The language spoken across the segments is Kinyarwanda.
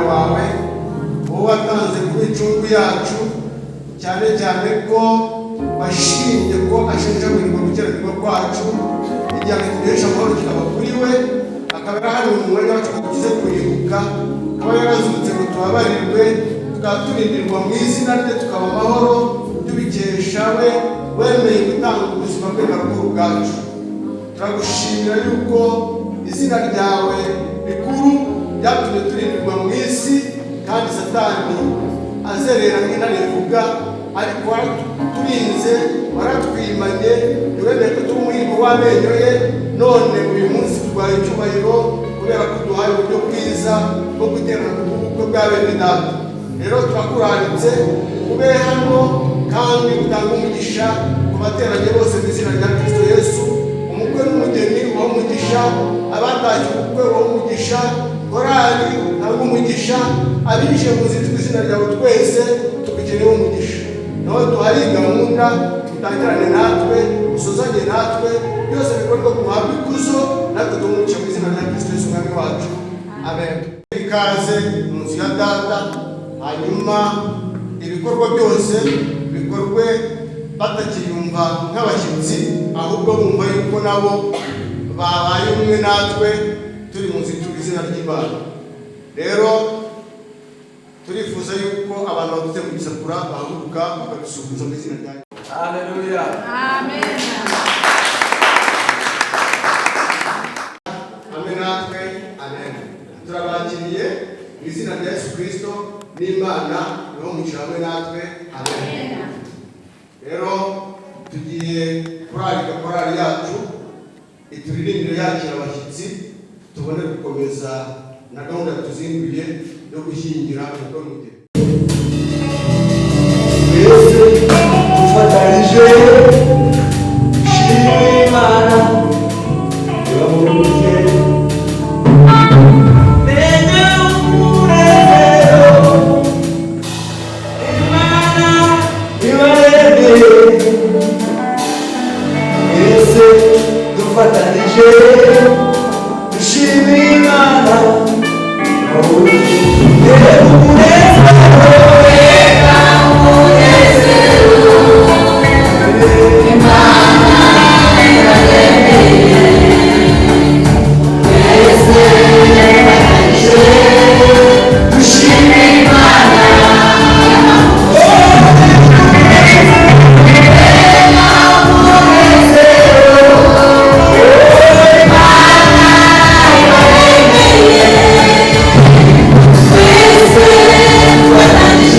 wawe wowe watanze ku icungu yacu, cyane cyane ko washimye ko ashenjagurirwa gukiranirwa kwacu, igihe tugesha amahoro kikaba kuri we, akaba yarahari mu mwanya wacu tugize kuribuka, akaba yarazutse ngo tubabarirwe, tukaba turindirwa mu izina rye, tukaba amahoro tubikesha we wemeye gutanga ubuzima bwe bw'urugo bwacu. Turagushimira yuko izina ryawe rikuru ryatumye turindirwa mu isi, kandi Satani azerera nk'intare ivuga, ariko waraturinze, waratwimanye, ntiwemeye ko turi umuhigo w'amenyo ye. None uyu munsi turwaye icyubahiro kubera ko duhaye uburyo bwiza bwo guterana ku bukwe bwa bene data. Rero turakuraritse ube hano kandi utanga umugisha ku bateranye bose mu izina rya Kristo Yesu. Umukwe n'umugeni uwo umugisha, abatashye ubukwe uwo umugisha, korali ntabwo umugisha, abinjiye mu izina ryawe twese tubikeneye umugisha. Naho duhari gahunda, tutangirane natwe, usuzanye natwe, byose bikorwa ku muhabwa ikuzo, natwe tumuce mu izina rya Kristo Yesu umwami wacu. Amen. Ikaze mu nzu ya data, hanyuma ibikorwa byose bikorwe batakiyumva nk'abashyitsi, ahubwo bumva yuko nabo babaye umwe natwe, turi mu nzu izina ry'Imana. Rero turifuza yuko abantu baduze mu gisakura bahaguruka bakadusuhuza mu izina rya Yesu. Haleluya. Amen. Amen natwe. Amen. Turabakiriye mu izina rya Yesu Kristo n'Imana niho mugisha hamwe natwe. Amen. Rero tugiye kurarika korali yacu ituririmbire yakira abashyitsi, tubone gukomeza na gahunda tuzinduye yo gushyingira ubwo mugeni. Twese dufatanije shimira Imana yamubuze nene umunezero Imana ibaremeye. Twese dufatanije dushimira Imana yamubuze nene We're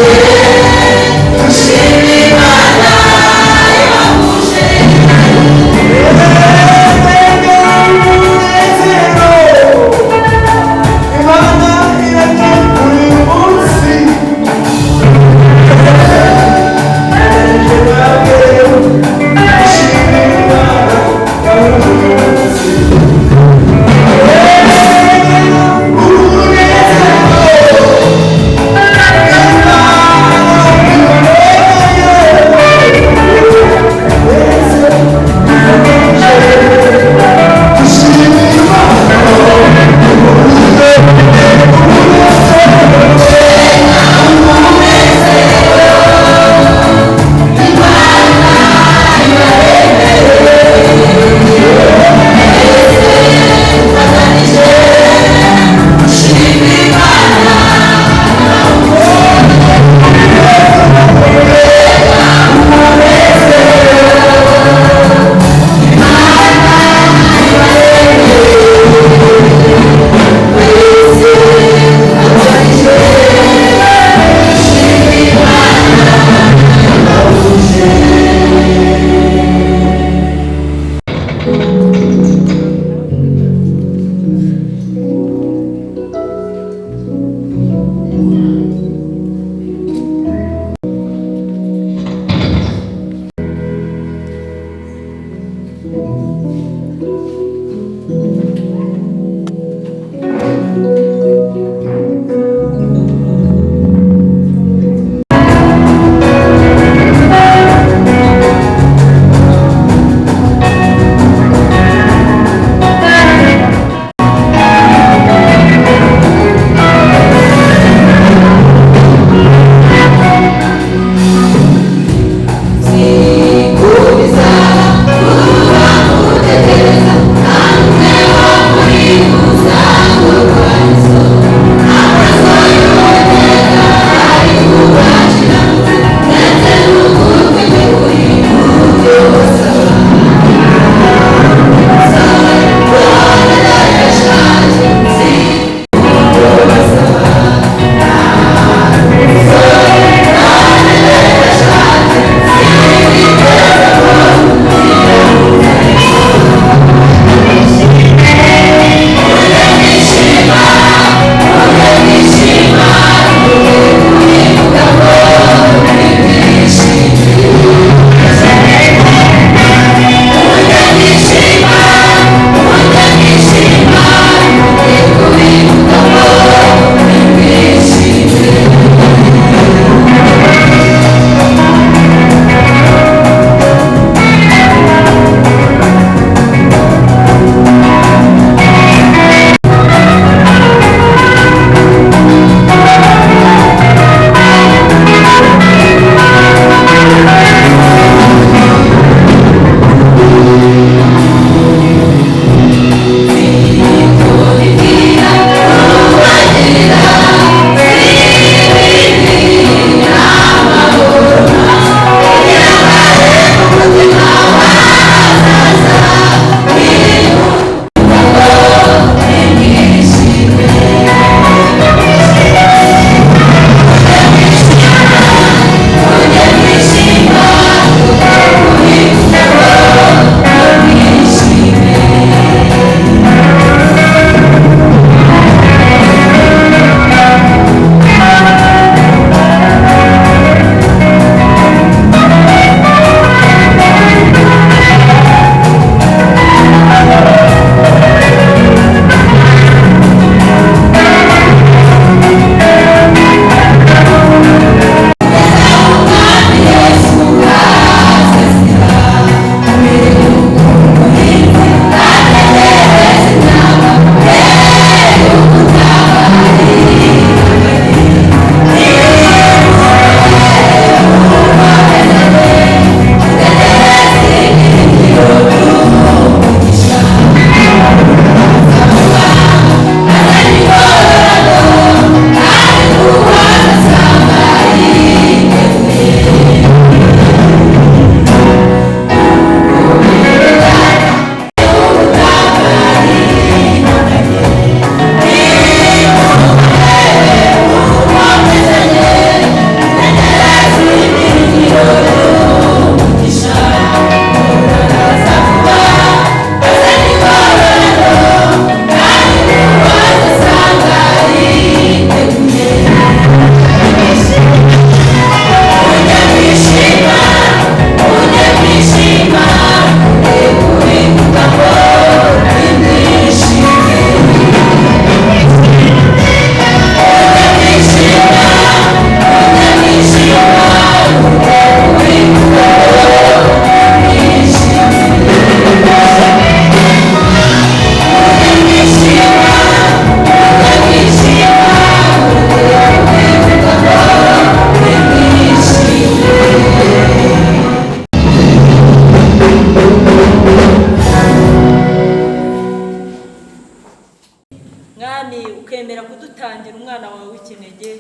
twagushimiye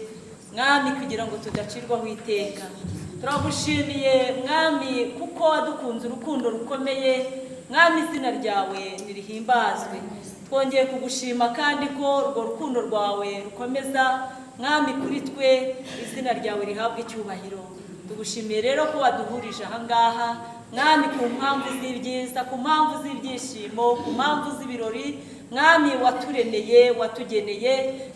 mwami kugira ngo tudacirwaho iteka. Turagushimiye mwami kuko wadukunze urukundo rukomeye. Mwami izina ryawe nirihimbazwe. Twongeye kugushima kandi ko urwo rukundo rwawe rukomeza mwami kuri twe, izina ryawe rihabwa icyubahiro. Tugushimiye rero ko waduhurije ahangaha mwami ku mpamvu z'ibyiza, ku mpamvu z'ibyishimo, ku mpamvu z'ibirori mwami waturemeye, watugeneye.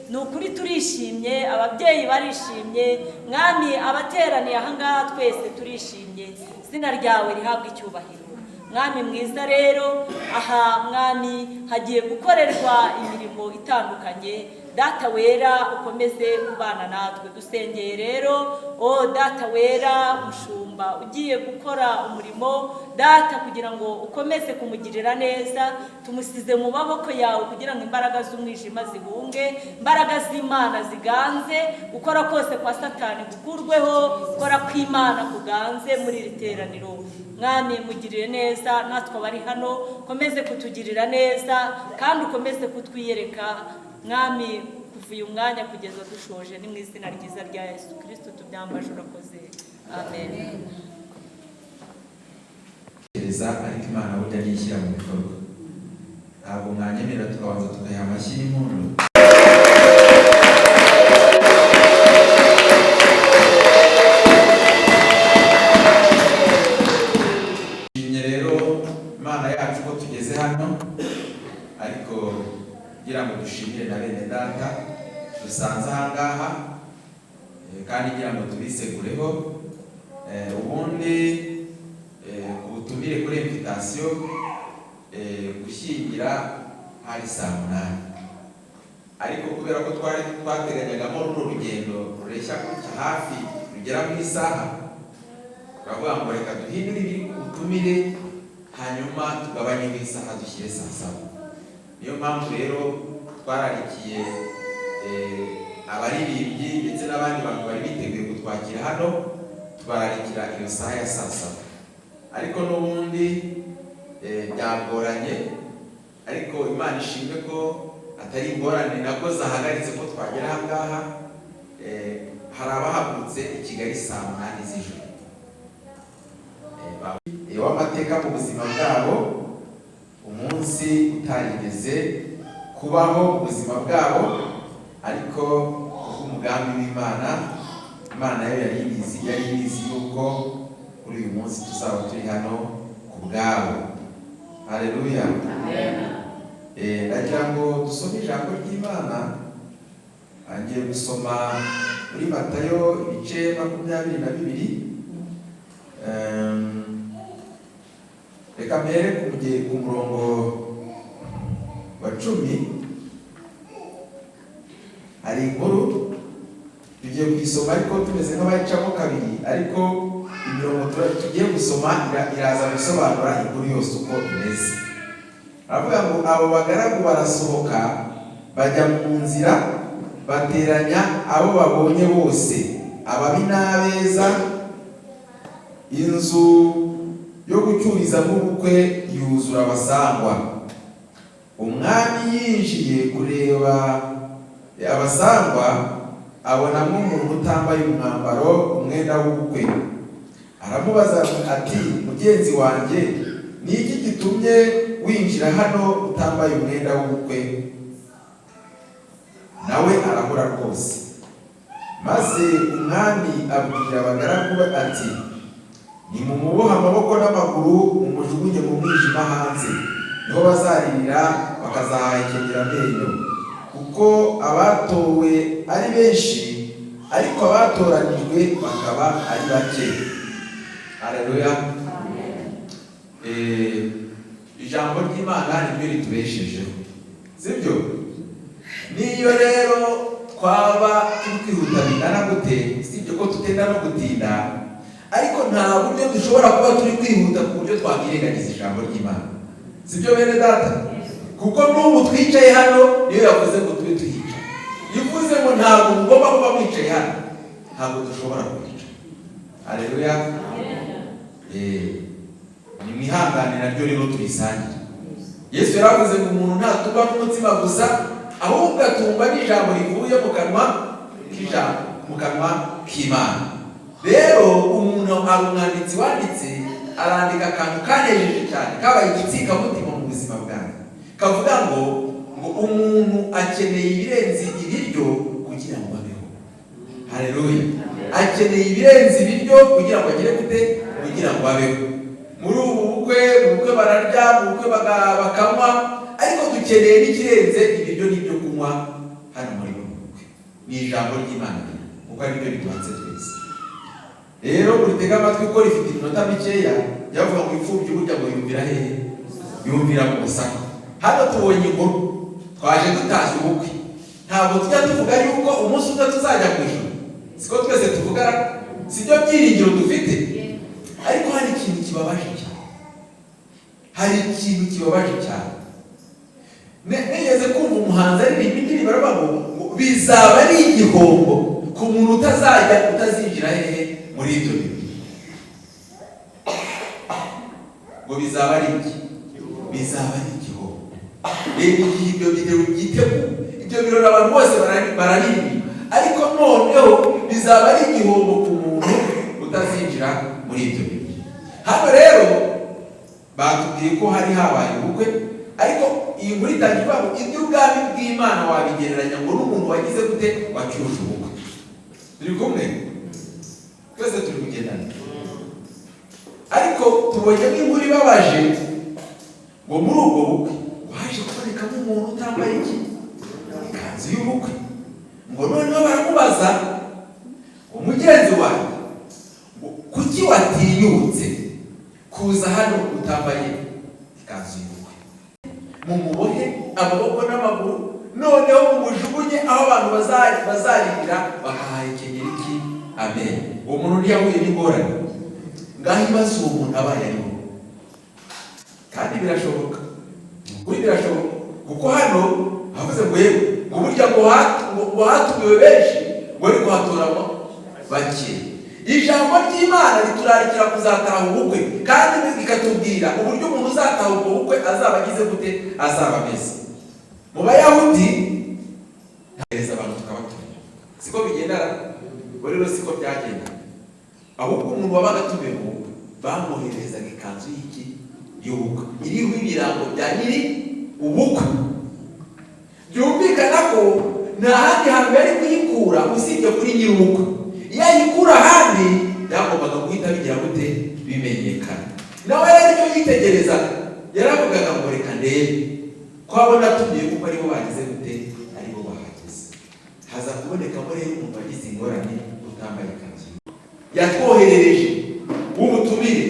Ni ukuri turishimye, ababyeyi barishimye mwami, abateraniye ahangaha twese turishimye. Izina ryawe rihabwa icyubahiro. Mwami mwiza rero aha mwami hagiye gukorerwa imirimo itandukanye. Data wera ukomeze kubana natwe. Dusengeye rero data wera mushumba ugiye gukora umurimo, data kugira ngo ukomeze kumugirira neza. Tumusize mu maboko yawe kugira ngo imbaraga z'umwijima zihunge, imbaraga z'Imana ziganze, gukora kose kwa Satani gukurweho, gukora kw'Imana kuganze muri iri teraniro. Mwami mugirire neza natwe bari hano, ukomeze kutugirira neza kandi ukomeze kutwiyereka mwami kuva uyu mwanya kugeza dushoje. Ni mu izina ryiza rya Yesu Kristo tubyambaje, urakoze, amen. Ariko Imana burya nishyira mu bikorwa. Ntabwo mwanyemerera tukabanza tugaha amashyi y'impundu. Shimye rero Imana yacu ko tugeze hano, ariko kugira ngo dushimire na bene data dusanze ahangaha kandi kugira ngo tubisegureho. Ubundi ubutumire kuri invitation gushyingira hari saa 8, ariko kubera ko twateganyagamo runo rugendo rureshya gutya hafi rugera mu isaha, turavuga ngo reka duhindure ibiri ku butumire hanyuma tugabanye isaha dushyire saa 7. Niyo mpamvu rero twararikiye abaririmbyi ndetse n'abandi bantu bari biteguye kutwakira hano, tubararikira iyo saha ya saa 7. Ariko n'ubundi byagoranye, ariko Imana ishimwe ko atari ingorane nabwo zahagaritse ko twagera ahangaha. Hari abahagurutse i Kigali saa 8 z'ijoro. W'amateka mu buzima bwabo, umunsi utarigeze kubaho mu buzima bwabo, ariko umugambi w'Imana, Imana yo yari ibizi yuko kuri uyu munsi tuzaba turi hano ku bwabo. Haleluya, amen. Ndagira ngo dusome ijambo ry'Imana. Ngiye gusoma muri Matayo ibice 22. Reka mbere ku murongo wa 10 hari inkuru tugiye kuyisoma, ariko tumeze nk'abayicamo kabiri, ariko imirongo tugiye gusoma iraza gusobanura inkuru yose uko imeze. Aravuga ngo abo bagaragu barasohoka bajya mu nzira, bateranya abo babonye bose, ababi n'abeza. Inzu yo gucyurizamo ubukwe yuzura abasangwa. Umwami yinjiye kureba abasangwa, abonamo umuntu utambaye umwambaro, umwenda w'ubukwe. Aramubaza ati, mugenzi wanjye, ni iki gitumye winjira hano utambaye umwenda w'ubukwe? Nawe arahura rwose. Maze umwami abwira abagaragu be ati, nimumuboha amaboko n'amaguru mumujugunye mu mwijima hanze, niho bazaririra bakazahekenyera amenyo, kuko abatowe ari benshi ariko abatoranijwe bakaba ari bake. Haleluya, amen. Ijambo ry'Imana niryo ritubeshejeho, sibyo? Niyo rero twaba turi kwihuta bingana gute, sibyo ko tutenda no gutinda, ariko nta buryo dushobora kuba turi kwihuta ku buryo twakirengagiza ijambo ry'Imana, sibyo bene data? Kuko n'ubu twicaye hano niyo yavuze ngo tube tuhicaye. Yivuze ngo ntabwo mugomba kuba mwicaye hano, ntabwo dushobora kwica. Haleluya, ni mwihangane naryo rero tubisangira. Yesu yaravuze ngo umuntu ntatumva n'umutima gusa, ahubwo atumva n'ijambo rivuye mu kanwa k'ijambo mu kanwa k'Imana. Rero umuntu ari umwanditsi wanditse arandika akantu kanejeje cyane kabaye igitsikamutima mu buzima bwanjye, kavuga ngo umuntu akeneye ibirenze ibiryo kugira ngo abeho. Haleluya! Akeneye ibirenze ibiryo kugira ngo agire gute? Kugira ngo abeho. Muri ubu bukwe bararya, mu bukwe bakanywa, ariko dukeneye n'ikirenze ibiryo n'ibyo kunywa hano muri ubu bukwe. Ni ijambo ry'Imana kuko ari byo bitubatse twese. Rero uritega amatwi ko rifite iminota mikeya, yavuga ngo imfubyi burya ngo yumvira hehe? Yumvira mu musaka. Hano tubonye inkuru, twaje dutashye ubukwe. Ntabwo tujya tuvuga yuko umunsi umwe tuzajya ku ijuru, siko twese tuvuga, sibyo byiringiro dufite. Ariko hari ikintu kibabaje cyane, hari ikintu kibabaje cyane. Nigeze kumva umuhanzi aririmba indirimbo baravuga ngo bizaba ari igihombo ku muntu utazinjira hehe muri ibyo bintu. Ngo bizaba ari iki? Bizaba ari igihombo. Reba igihe ibyo video byiteguye, ibyo birori abantu bose bararirimba, ariko noneho bizaba ari igihombo ku muntu utazinjira muri ibyo bintu. Hano rero batubwiye ko hari habaye ubukwe, ariko iyi nkuru itangira ngo iby'ubwami bw'Imana wabigereranya ngo n'umuntu wagize gute? Wacyuje ubukwe. Turi kumwe? Twese turi kugendana. Ariko tubonye nk'inkuru ibabaje ngo muri ubwo bukwe waje kubonekamo umuntu utambaye iki? Ikanzu y'ubukwe. Ngo noneho baramubaza, umugenzi wanjye, kuki watinyutse kuza hano utambaye ikanzu y'ubukwe? Mumubohe amaboko n'amaguru, noneho mumujugunye aho abantu bazarira bakahakenyera iki? Amen. Uwo muntu ntiyahuye n'ingorane. Ngaho ibaze uwo muntu abaye ariho. Kandi birashoboka, kuri birashoboka, kuko hano havuze ngo yewe ngo burya ngo hatumiwe benshi, ngo ariko hatoramo bake. Ijambo ry'Imana riturarikira kuzataha ubukwe, kandi rikatubwira uburyo umuntu uzataha ubwo bukwe azaba agize gute? Azaba ameze. Mu Bayahudi ntahereza abantu tukabatumira, siko bigendana. Rero siko byagenda. Ahubwo umuntu wabaga atumiwe mu bukwe bamwoherezaga ikanzu y'iki? Y'ubukwe, iriho ibirango bya nyiri ubukwe. Byumvikana ko nta handi hantu yari kuyikura usibye kuri nyiri ubukwe. Iyo ayikura ahandi byagombaga guhita bigira gute? Bimenyekana. Nawe rero icyo yitegerezaga yaravugaga ngo reka ndebe ko abona atumiye kuko aribo bagize gute? Aribo bahageze. Haza kubonekamo rero umuntu wagize ingorane utambaye ikanzu. Yatwoherereje w'ubutumire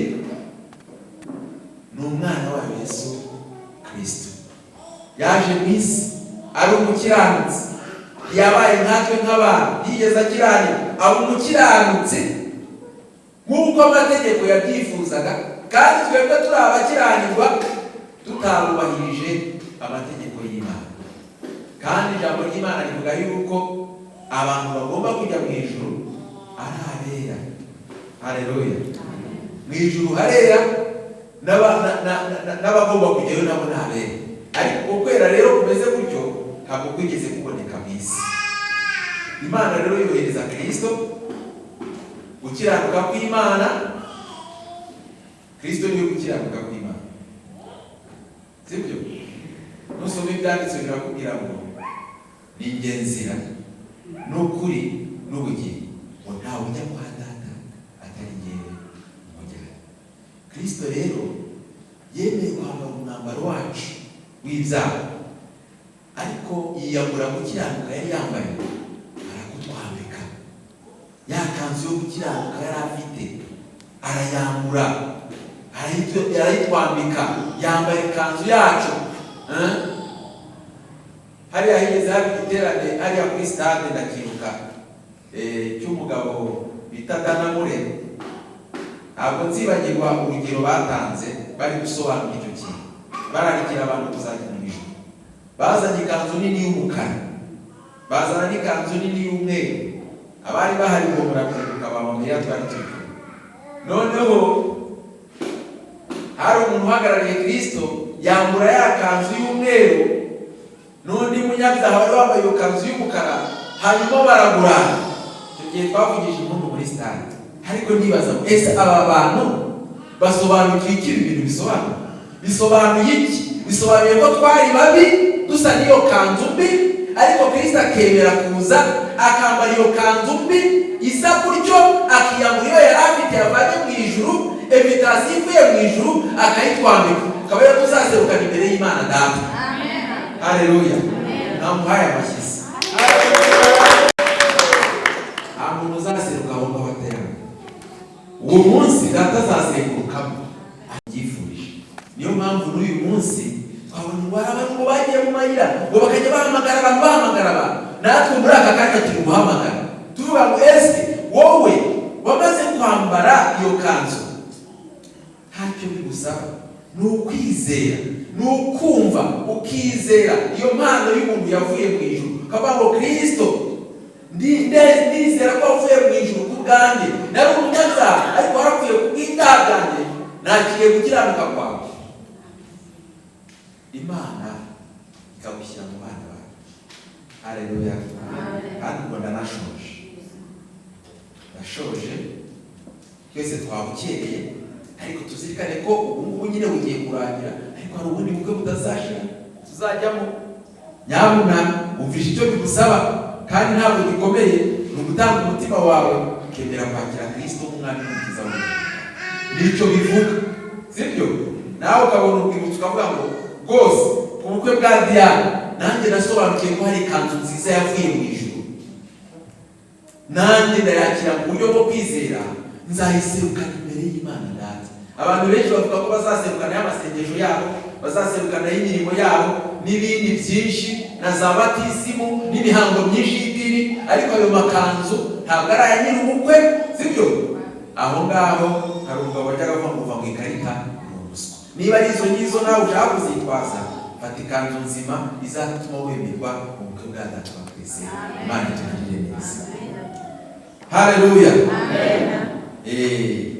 ni umwana wa Yesu Kristo. Yaje mu isi ari umukiranutsi, yabaye nkatwe nk'abantu, yigeze akiranirwa, aba umukiranutsi nk'uko amategeko yabyifuzaga, kandi twebwe turi abakiranirwa tutarubahirije amategeko y'Imana. Kandi ijambo ry'Imana rivuga yuko abantu bagomba kujya mu ijuru ari abera. Haleluya! Mu ijuru harera, n'abagomba kujyayo nabo ni abera. Ariko ukwera rero kumeze gutyo ntabwo kwigeze kuboneka mu isi. Imana rero yohereza Kristo, gukiranuka kw'Imana. Kristo niwe gukiranuka kw'Imana, sibyo? Nusoma ibyanditswe birakubwira ngo ni njye nzira n'ukuri n'ubugingo, ngo ntawe ujya kwa Data atari njyewe umujyana. Kristo rero yemeye kwambara umwambaro wacu w'ibyaha, ariko yiyambura gukiranuka yari yambaye, arakutwambika. Ya kanzu yo gukiranuka yari afite arayambura, arayitwambika, yambaye ikanzu yacu. Hariya higeze hari igiterane hariya kuri stade ndakiruka cy'umugabo bita Danamure. Ntabwo nzibagirwa urugero batanze bari gusobanura icyo kintu, bararikira abantu kuzajya mu ijuru. Bazanye ikanzu nini y'umukara, bazana n'ikanzu nini y'umweru. Abari bahari ngo murabyibuka bamamaye twari turi. Noneho hari umuntu uhagarariye Kristo, yambura ya kanzu y'umweru, n'undi munyabyaha wari wambaye iyo kanzu y'umukara, hanyuma baragurana. igihe twavugije impundu muri stade, ariko nibaza ese aba bantu basobanukiye iki ibintu bisobanura? Bisobanuye iki? Bisobanuye ko twari babi dusa n'iyo kanzu mbi, ariko Kristo akemera kuza akambara iyo kanzu mbi isa gutyo, akiyambura iyo yari afite yavanye mu ijuru, invitation ivuye mu ijuru akayitwambika, akaba rero tuzaserukana imbere y'Imana Data. Amen. Haleluya. Namuhaye amashyisi. Nta muntu uzaseruka aho ngaho aterana. Uwo munsi Data azasengurukamo abyifurije. Niyo mpamvu n'uyu munsi twabona abantu ngo bagiye mu mayira ngo bakajya bahamagara abantu, natwe muri aka kanya turi guhamagara tuvuga ngo ese wowe wamaze kwambara iyo kanzu, ntacyo bigusaba, ni ukwizera, ni ukumva ukizera iyo mpano y'umuntu yavuye mu ijuru, ukavuga ngo Kristo ndizera ko wavuye mu ijuru ku bwanjye, nari umunyabyaha ariko waravuye ku bw'ibyaha bwanjye, nakiriye gukiranuka kwawe. Imana ikagushyira mu bana bawe. Haleluya. Kandi ngo nashoje twese twabukereye, ariko tuzirikane ko ubu nyine bugiye kurangira, ariko hari ubundi bukwe budazashira tuzajyamo. Nyabuna umvisha icyo bigusaba, kandi ntabwo gikomeye, ni ugutanga umutima wawe ukemera kwakira Kristo nk'umwami n'umukiza wawe. Nicyo bivuga, sibyo? Nawe ukabona urwibutso ukavuga ngo rwose ku bukwe bwa Diane nanjye nasobanukiye ko hari ikanzu nziza yavuye mu ijuru, nanjye ndayakira mu buryo bwo kwizera, nzayiserukana imbere y'Imana Data. Abantu benshi bavuga ko bazaserukana y'amasengesho yabo, bazaserukana y'imirimo yabo n'ibindi byinshi, na za batisimu n'imihango myinshi y'idini, ariko ayo makanzu ntabwo ari aya nyiri ubukwe, sibyo? Aho ngaho hari umugabo wajyaga avuga ngo ikarita ni umuswa. Niba ari izo ngizo nawe ushaka kuzitwaza, fata ikanzu nzima izatuma wemerwa mu bukwe bwa Data wa twese. Imana itugirire neza. Haleluya. Amen.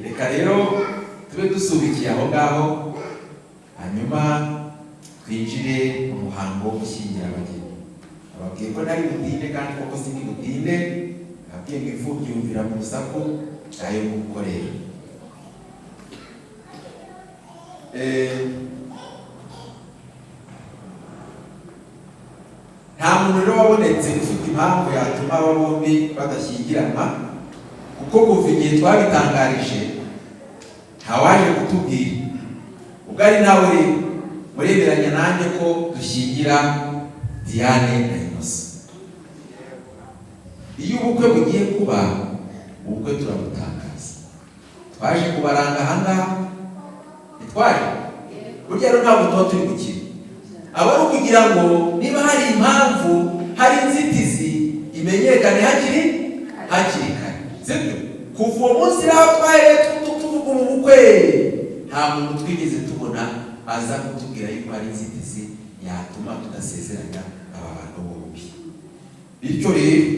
Reka rero tube dusubikiye aho ngaho, hanyuma twinjire mu muhango wo gushyingira abageni. Ababwiye ko nari butinde, kandi koko sindi butinde, ababwiye ngo imfubyi yumvira mu rusaku ayo gukorera. Nta muntu rero wabonetse ufite impamvu yatuma aba bombi badashyingiranwa, kuko kuva igihe twabitangarije ntawaje kutubwira. Ubwo ari nawe rero mureberanya nanjye ko dushyingira Diane na Innocent. Iyo ubukwe bugiye kuba, ubukwe turabutangaza. Twaje kubaranga ahangaha, ntitwaje burya rero ntabwo tuba turi gukina, aba ari ukugira ngo niba hari impamvu, hari inzitizi, imenyekane hakiri kare, sibyo? Kuva uwo munsi naho twahereye tuvuga ubu bukwe, nta muntu twigeze tubona aza kutubwira yuko hari inzitizi yatuma tudasezeranya aba bantu bombi. Bityo rero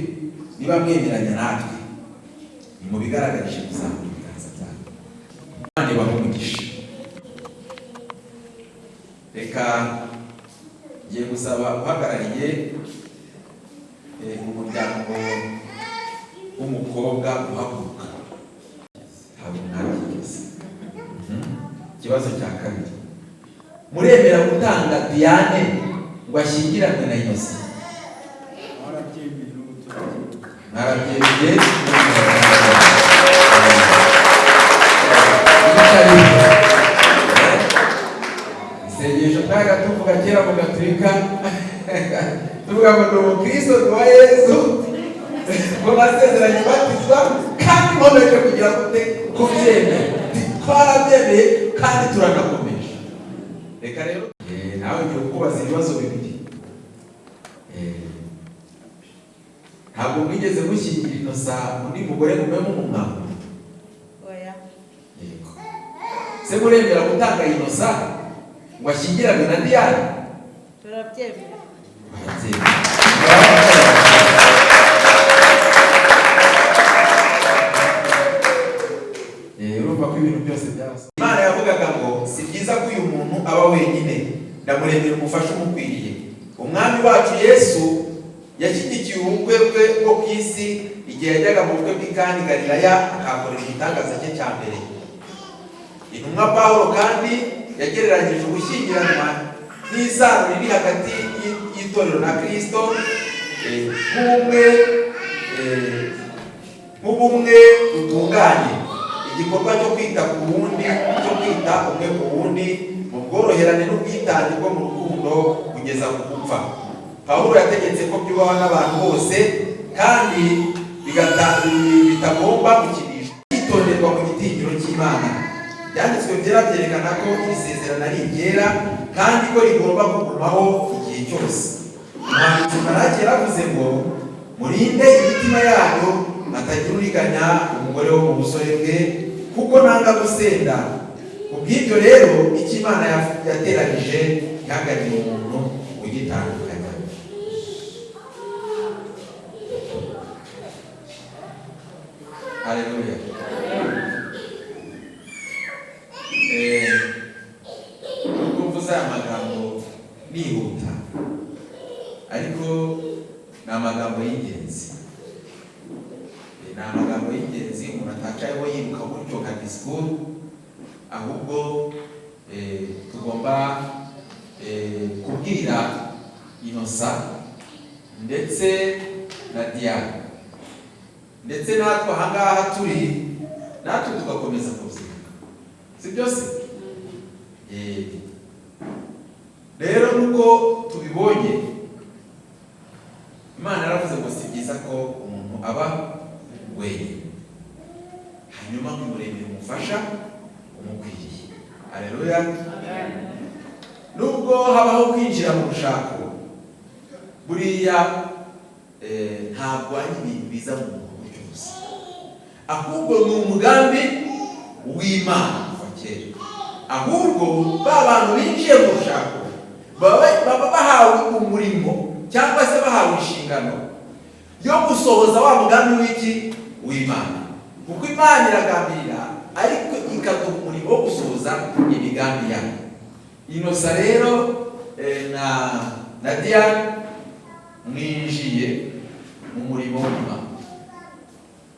niba mwemeranya natwe, nimubigaragarije kuzamura ibiganza byanyu. Imana ibahe umugisha. Reka ngiye gusaba uhagarariye umuryango w'umukobwa guhaguruka. Ntabwo mwabigeze. Ikibazo cya kabiri, muremera gutanga Diane ngo ashyingiranwe na Innocent? Narabyemeye. Isengesho twaga tuvuga kera mu Gatolika, tuvuga ngo ni umukristo wa Yesu, ngo nasezeranye kubatizwa kandi nkomeje kugira kubyemera. Twarabyemeye kandi turanakomeje. Reka rero nawe ngiye kukubaza ibibazo bibiri. Ntabwo mwigeze mushyingira Innocent undi mugore mumemo mu mwango? Oya. Yego. Se muremera gutanga Innocent ngo ashyingiranwe na Diane? Turabyemera. Urumva ko ibintu byose byabasa. Imana yavugaga ngo si byiza ko uyu muntu aba wenyine, ndamuremera umufasha umukwiriye. Umwami wacu Yesu yashyigikiye ubukwe bwe bwo ku isi igihe igihe yajyaga mu bukwe bw'ikani Galilaya akahakorera igitangaza cye cya mbere. Intumwa Pawulo kandi yagereranyije ugushyingiranwa n'isano riri hagati y'itorero na Kristo nk'ubumwe butunganye, igikorwa cyo kwita ku wundi, cyo kwita umwe ku wundi mu bworoherane n'ubwitange bwo mu rukundo kugeza ku gupfa. Pawulo yategetse ko byubahwa n'abantu bose kandi bitagomba gukinisha, yitonderwa mu gitinyiro cy'Imana. Byanditswe byera byerekana ko iri sezerano ari iryera kandi ko rigomba kugumaho igihe cyose. Umuhanuzi Malaki yaravuze ngo murinde imitima yanyu hatagira uriganya umugore wo mu busore bwe, kuko nanga gusenda. Kubw'ibyo rero icyo Imana yateranije ntihagagire umuntu ugitandukanya. Haleluya. Mvuze aya magambo nihuta, ariko ni amagambo y'ingenzi. Ni amagambo y'ingenzi umuntu atakayeho yibuka gutyo nka disikuru, ahubwo tugomba kubwira Innocent ndetse na Diane ndetse natwe ahangaha turi, natwe tugakomeza kubyibuka, si byose? Rero nuko tubibonye, Imana yaravuze ngo si byiza ko umuntu aba wenyine, hanyuma nk'umuremere umufasha umukwiriye. Haleluya. Nubwo habaho kwinjira mu rushako, buriya ntabwo ari ibintu biza mu buryo gusa, ahubwo ni umugambi w'Imana kuva kera. Ahubwo ba bantu binjiye mu rushako baba bahawe umurimo cyangwa se bahawe inshingano yo gusohoza wa mugambi w'iki w'Imana, kuko Imana iragambirira ariko ikaduha umurimo wo gusohoza imigambi yayo. Innocent rero na Diane mwinjiye mu murimo w'Imana,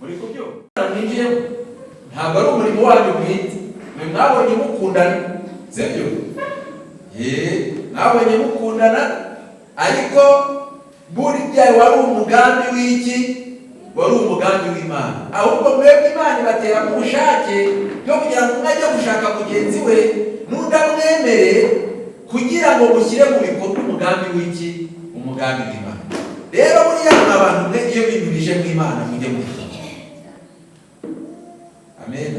muri kubyo mwinjiyemo ntabwo ari umurimo wanyu bwite, mwe mwabonye mukundana, sibyo? Mwabonye mukundana, ariko burya wari umugambi w'iki? Wari umugambi w'Imana. Ahubwo mwebwe Imana ibatera mu bushake byo kugira ngo umwe ajye gushaka mugenzi we n'undi amwemere, kugira ngo mushyire mu bikorwa umugambi w'iki? Umugambi w'Imana. Rero buriya abantu mwe iyo bintu bije mu Imana mujye muhita. Amen.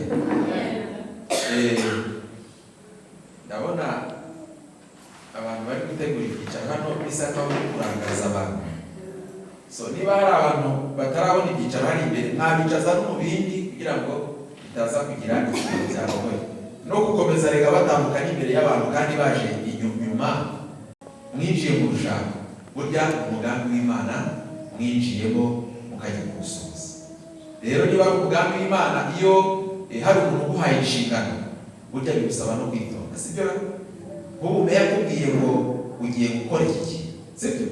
Ndabona abantu bari gutegura ibyicaro hano bisa nkaho bari kurangaza abantu. So niba hari abantu batarabona ibyicaro hari imbere, mwabicaza no mu bindi kugira ngo bitaza kugira ikintu cyabagoye no gukomeza rega batandukanye imbere y'abantu kandi baje inyuma. Mwinjiye mu rushako, burya umugambi w'Imana mwinjiyemo mukajya kuwusohoza. Rero niba ari umugambi w'Imana, iyo hari umuntu uguhaye inshingano, burya bigusaba no kwitonda, sibyo? Nk'ubu meya akubwiye ngo ugiye gukora iki kintu, sibyo?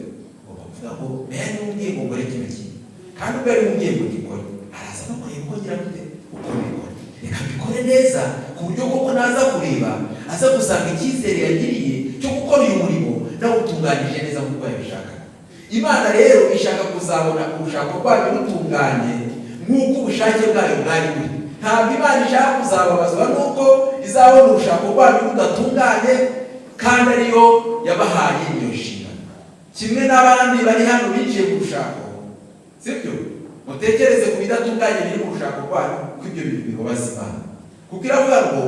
Uvuga ngo meya niwumbwiye ngo ngore kino kintu, kandi ubwo yari umbwiye ngo gikore, araza no kureba uko ngira gute uko bikora, reka bikore neza ku buryo koko naza kureba aza gusanga icyizere yagiriye cyo gukora uyu murimo nawutunganyije neza nk'uko yabishakaga. Imana rero ishaka kuzabona ubushako bwayo butunganye nk'uko ubushake bwayo bwari buri. Ntabwo Imana ishaka kuzababazwa n'uko izabona ubushako bwayo budatunganye kandi ariyo yabahaye iyo nshingano. Kimwe n'abandi bari hano binjiye mu rushako, sibyo? Mutekereze ku bidatunganye biri mu rushako rwanyu, ko ibyo bintu bibabaza Imana, kuko iravuga ngo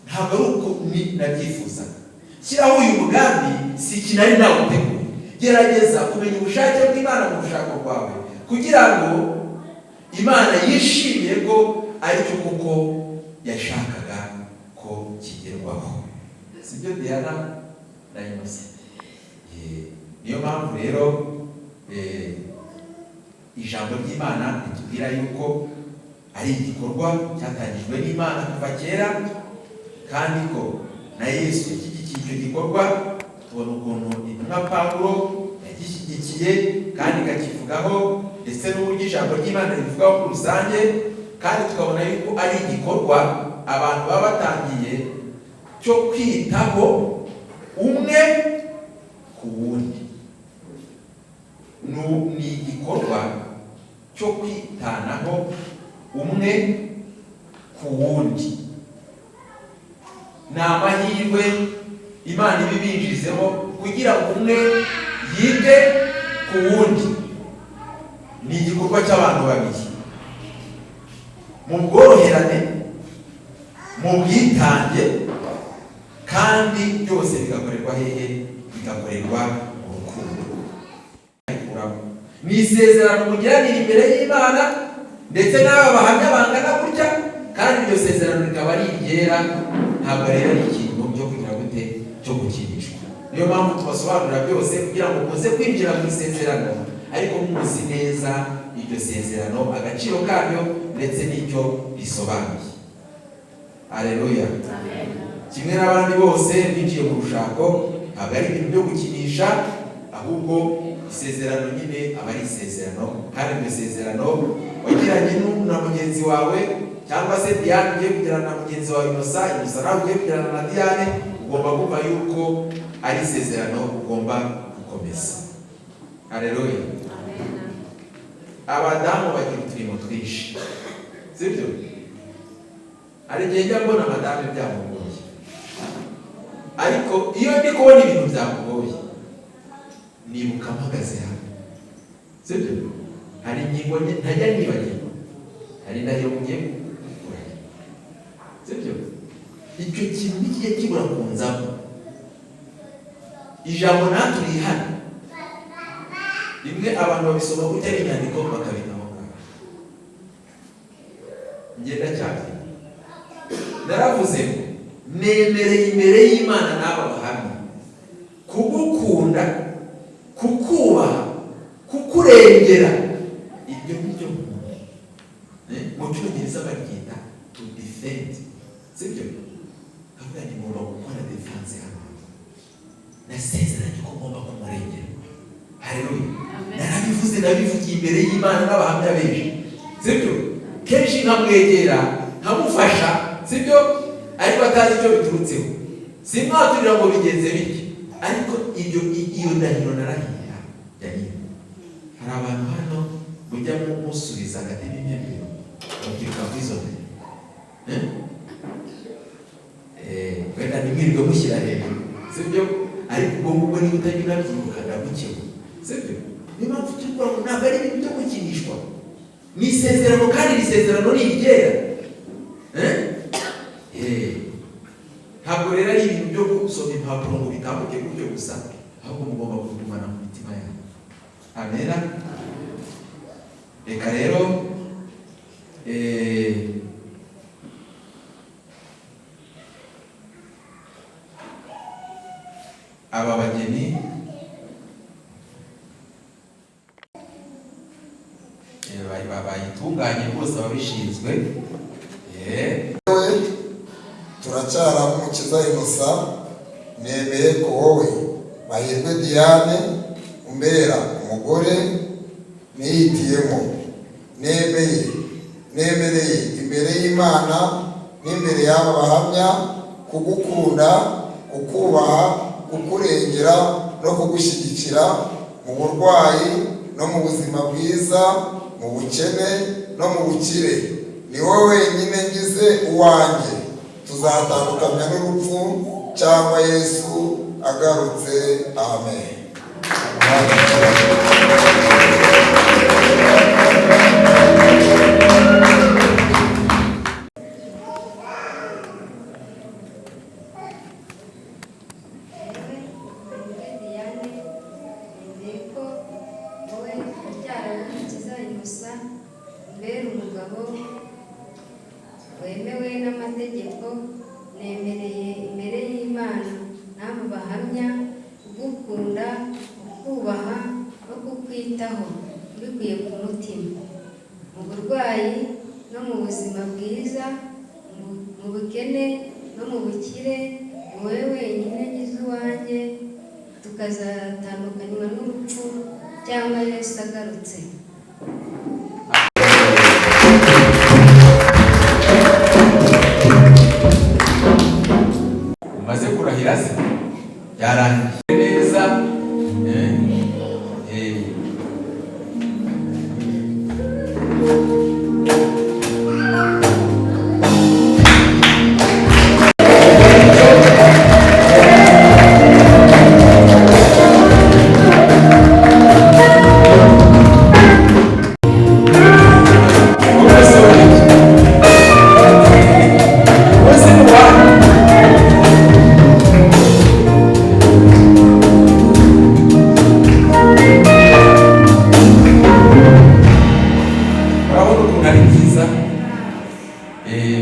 ntabwo ari uko nabyifuzaga. Shyiraho uyu mugambi si ikintu ari nawuteguye. Gerageza kumenya ubushake bw'Imana mu rushako rwawe, kugira ngo Imana yishimiye ko ari cyo kuko yashakaga ko kigerwaho. Sibyo Diana na Innocent? Niyo mpamvu rero ijambo ry'Imana ritubwira yuko ari igikorwa cyatangijwe n'Imana kuva kera, kandi ko na Yesu yashyigikiye icyo gikorwa. Tubona ukuntu intumwa Pawulo yagishyigikiye kandi ikakivugaho ndetse n'uburyo ijambo ry'Imana rivugaho muri rusange, kandi tukabona yuko ari igikorwa abantu baba batangiye cyo kwitaho umwe ku wundi. Ni igikorwa cyo kwitanaho umwe ku wundi. Ni amahirwe Imana ibibinjizemo kugira ngo umwe yite ku wundi. Ni igikorwa cy'abantu babiri mu bworoherane, mu bwitange, kandi byose bigakorerwa hehe? Bigakorerwa mu rukundo. Ni isezerano mugiranira imbere y'Imana ndetse n'aba bahamya bangana gutya, kandi iryo sezerano rikaba ari iryera, ntabwo rero ari ikintu cyo kugira gute, cyo gukinishwa. Niyo mpamvu tubasobanurira byose kugira ngo muze kwinjira mu isezerano, ariko muzi neza iryo sezerano, agaciro karyo ndetse n'icyo risobanuye. Haleluya. Kimwe n'abandi bose binjiye mu rushako, ntabwo ari ibintu byo gukinisha, ahubwo isezerano nyine aba ari isezerano. Kandi iryo sezerano wagiranye na mugenzi wawe, cyangwa se Diane ugiye kugirana na mugenzi wawe Innocent nawe ugiye kugirana na Diane, ugomba kumva yuko ari isezerano ugomba gukomeza. Haleluya. Abadamu bagira uturimo twinshi, sibyo? Hari igihe njya mbona abadamu byamugoye, ariko iyo ndi kubona ibintu byamugoye nibuka mpagaze hamwe, sibyo? Hari ingingo ntajya nibagirwa, hari indahiro mugiye gukora, sibyo? Icyo kintu nikiye kibura kunzamo. Ijambo naturi hano rimwe abantu babisoma gutya ari inyandiko bakabitaho ngaho. Ngenda cyane naravuze ngo nemereye imbere y'Imana n'aba bahamya kugukunda, kukubaha, kukurengera. Ibyo nibyo mu Cyongereza baryita to defend, sibyo? Avuga ni ngomba gukora defense hano, nasezeranye ko ngomba kumurengera. Haleluya. Narabivuze, nabivugiye imbere y'Imana n'abahamya benshi, sibyo? Kenshi nkamwegera nkamufasha, sibyo? Ariko atazi icyo biturutseho, simwaturira ngo bigenze bityo, ariko iyo ndahiro narahira yari. Hari abantu hano mujya musubiza agatebe impembero mubyiruka kuri izo ndahiro, wenda ntimwirirwe mushyira hejuru, sibyo? Ariko ubwo ngubwo niba utajya unabyibuka ndagukeho, sibyo? Niyo mpamvu turi kuvuga ngo ntabwo ari ibintu byo gukinishwa, ni isezerano, kandi iri sezerano ni iryera. Ntabwo rero ari ibintu byo gusoma impapuro ngo bitambuke gutyo gusa, ahubwo mugomba kubigumana mu mitima yanyu. Amena. Reka rero aba bageni bayitunganye rwose ababishinzwe. Turacyara Umukiza Innocent, nemeye ko wowe Mahirwe Diane umbera umugore nihitiyemo. Nemereye imbere y'Imana n'imbere y'aba bahamya kugukunda, kukubaha, kukurengera no kugushyigikira mu burwayi no mu buzima bwiza, mu bukene no mu bukire. Ni wowe wenyine ngize uwanjye, tuzatandukanya n'urupfu cyangwa Yesu agarutse. Amen. wemewe n'amategeko, nemereye imbere y'Imana n'abo bahamya kugukunda, kukubaha no kukwitaho mbikuye ku mutima, mu burwayi no mu buzima bwiza, mu bukene no mu bukire. Ni wowe wenyine ngize uwanjye, tukazatandukanywa n'urupfu cyangwa Yesu agarutse.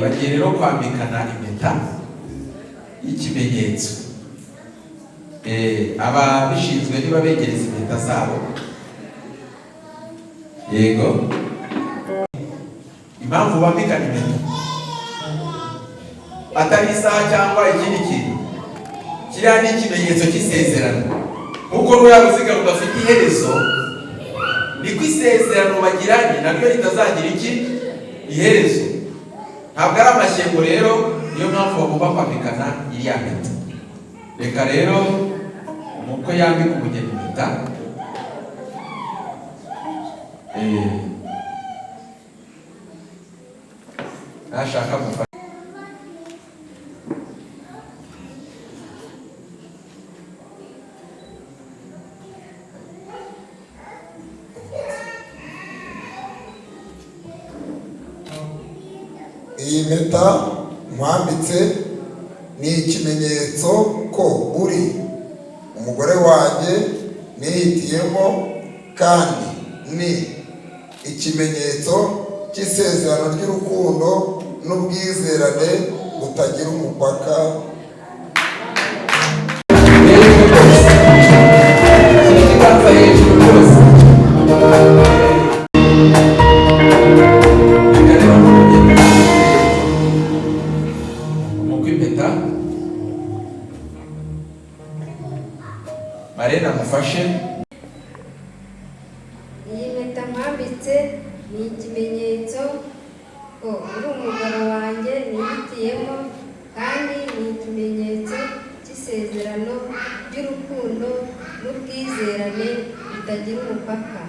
bagiye rero kwambikana impeta y'ikimenyetso. Ababishinzwe niba begereza impeta zabo. Yego, impamvu bambikana impeta atari isaha cyangwa ikindi kintu, kiriya ni ikimenyetso cy'isezerano. Nk'uko ruriya ruziga rudafite iherezo, niko isezerano bagiranye nabyo ritazagira iherezo. Ntabwo ari amashyengo rero, niyo mpamvu bagomba kwambikana iriya mpeta. Reka rero umukwe yambika umugeni impeta. Nashaka gufata iyi mpeta mwambitse ni ikimenyetso ko uri umugore wanjye nihitiyemo, kandi ni ikimenyetso cy'isezerano ry'urukundo n'ubwizerane butagira umupaka. Marena mufashe. Iyi mpeta mwambitse ni ikimenyetso ko uri umugabo wanjye nihitiyemo, kandi ni ikimenyetso cy'isezerano ry'urukundo n'ubwizerane bitagira umupaka.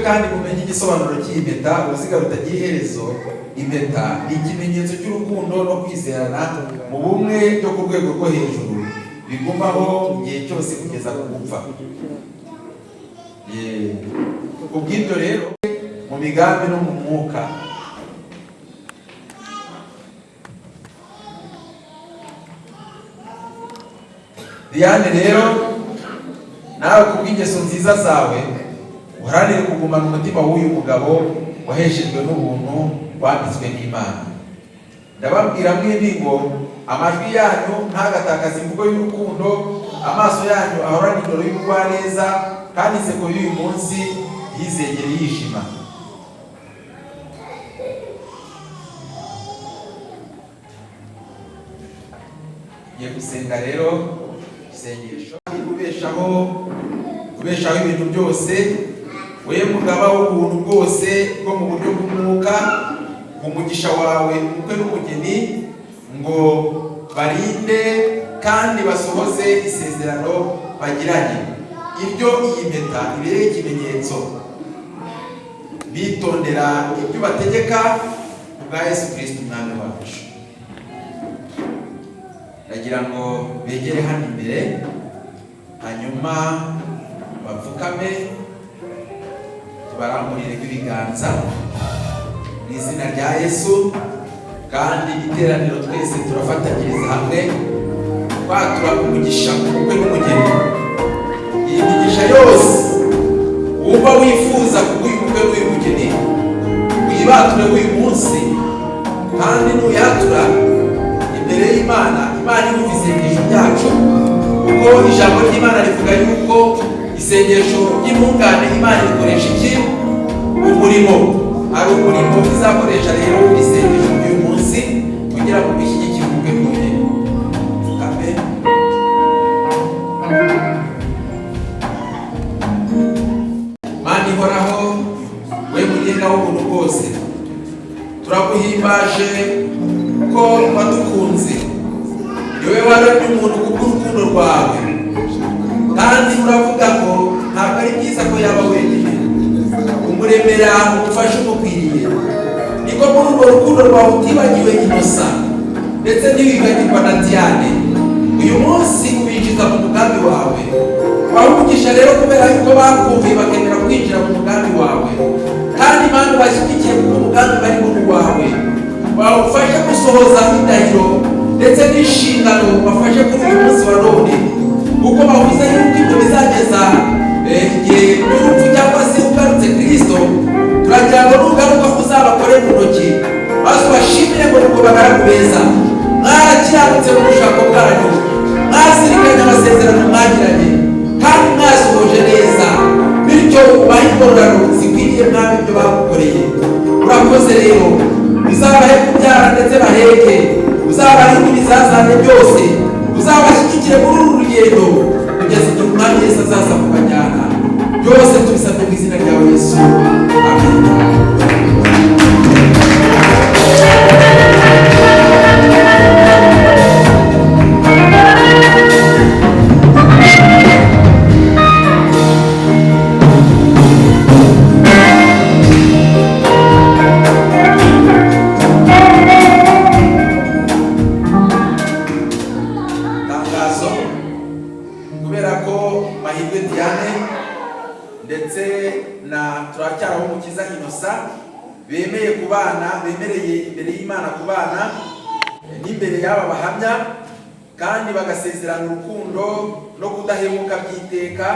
Kandi mumenye igisobanuro cy'impeta, uruziga rutagira iherezo. Impeta ni ikimenyetso cy'urukundo no kwizerana mu bumwe byo ku rwego rwo hejuru, bigumaho igihe cyose kugeza ku gupfa. Kubw'ibyo rero mu migambi no mu mwuka, Diane rero nawe kubw'ingeso nziza zawe uharanire kugumana umutima w'uyu mugabo waheshejwe n'ubuntu wambitswe n'Imana. Ndababwira mwembi ngo amajwi yanyu ntagatakaze imvugo y'urukundo, amaso yanyu ahorane indoro y'ubugwaneza, kandi inseko y'uyu munsi yizegere yishima. Ngiye gusenga rero isengesho kubeshaho ibintu byose, we mugaba w'ubuntu bwose bwo mu buryo bw'umwuka, umugisha wawe umukwe n'umugeni, ngo barinde kandi basohoze isezerano bagiranye. Ibyo iyi mpeta ibereye ikimenyetso, bitondera ibyo bategeka bwa Yesu Kristo umwami wacu. Ndagira ngo begere hano imbere, hanyuma bapfukame baramurire ibiganza mu izina rya Yesu. Kandi iteraniro twese turafatanyiriza hamwe kwatura umugisha umukwe n'umugeni. Iyi migisha yose wumva wifuza kubw'uyu mukwe n'uyu mugeni, uyibature uyu munsi, kandi nuyatura imbere y'Imana, Imana yumva isengesho ryacu, kuko ijambo ry'Imana rivuga yuko isengesho ry'intungane Imana ikoresha iki? Umurimo. Hari umurimo izakoresha rero isengesho ry'uyu munsi kugira ngo bishyigikire ubukwe bw'umugeni. Amen. Mana ihoraho, we mugenda w'ubuntu bwose, turaguhimbaje ko wadukunze. Ni wowe waremye umuntu kubw'urukundo rwawe, kandi uravuga ngo ntabwo ari byiza ko yaba wenyine, umuremera umufashe umukwiriye. Niko muri urwo rukundo rwawe utibagiwe Inosa ndetse ntiwibagirwa na Diane. Uyu munsi ubinjiza mu mugambi wawe, wawumugisha rero kubera yuko bakumviye bakemera kwinjira mu mugambi wawe, kandi Imana bashyigikiye kuko umugambi bari mu wawe, wawufashe gusohoza indahiro ndetse n'inshingano bafashe kuri uyu munsi wa none, kuko bavuze yuko ibyo bizageza igihe cy'urupfu cyangwa se ugarutse Kristo. Turagira ngo nugaruka uzabakore mu ntoki, maze ubashimire ngo nuko bagaragu beza, mwarakiranutse mu bushako bwanyu, mwazirikanye amasezerano mwagiranye, kandi mwasohoje neza, bityo ubahe ingororano zikwiriye Mwami ibyo bagukoreye. Urakoze rero, uzabahe kubyara ndetse baheke, uzabarinde ibizazane byose, uzabashyigikire muri uru rugendo kugeza igihe Umwami Yesu azaza kubajyana. Byose tubisabye mu izina ryawe Yesu, amen. Bemeye kubana, bemereye imbere y'Imana kubana n'imbere y'aba bahamya, kandi bagasezerana urukundo no kudahemuka by'iteka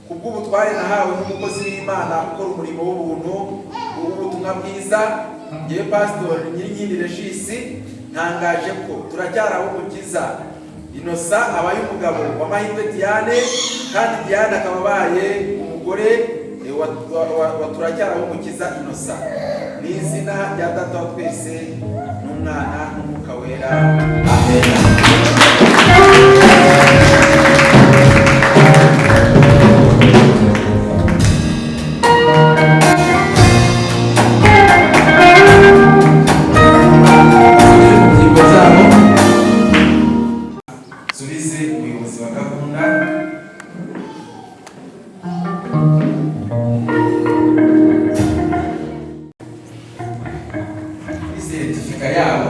kubw'ubutware nahawe n'umukozi w'Imana ukora umurimo w'ubuntu w'ubutumwa bwiza. Ngewe Pastor Nyirinkindi Regis ntangaje ko turacyari ab'Umukiza. Inosa abaye umugabo wa Mahirwe Diane, kandi Diane akaba abaye umugore wa turacyari ab'Umukiza Inosa. Ni izina rya Data wa twese n'Umwana n'Umwuka wera, amen. Subize umuyobozi wa gahunda. Certifica yabo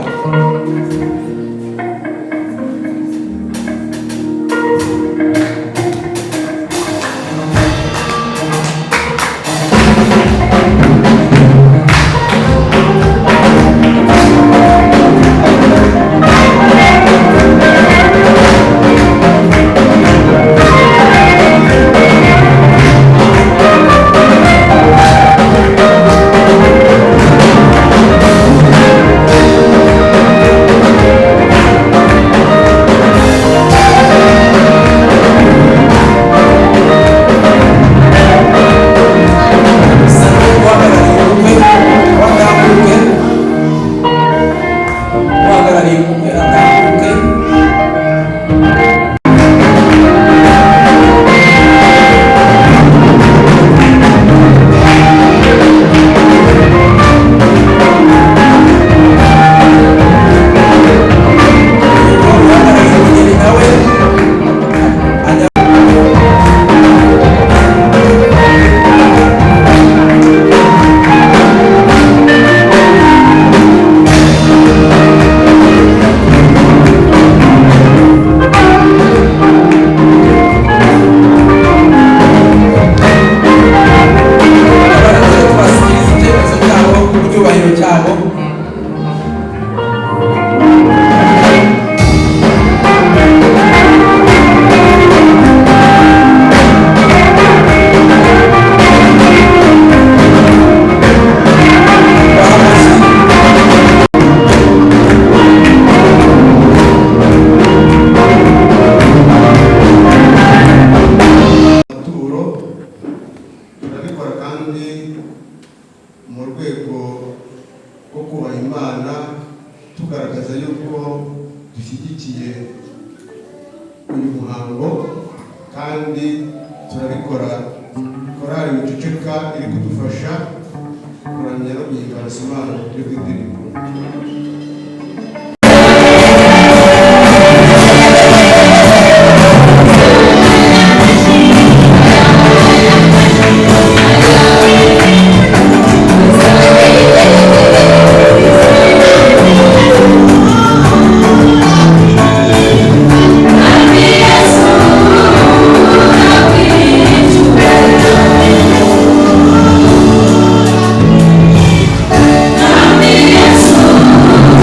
rwego rwo kubaha Imana, tugaragaza yuko dushyigikiye uyu muhango kandi turabikora. Korali Wiceceka iri kudufasha kuramya no guhimbaza Imana mu buryo bw'indirimbo. Yes.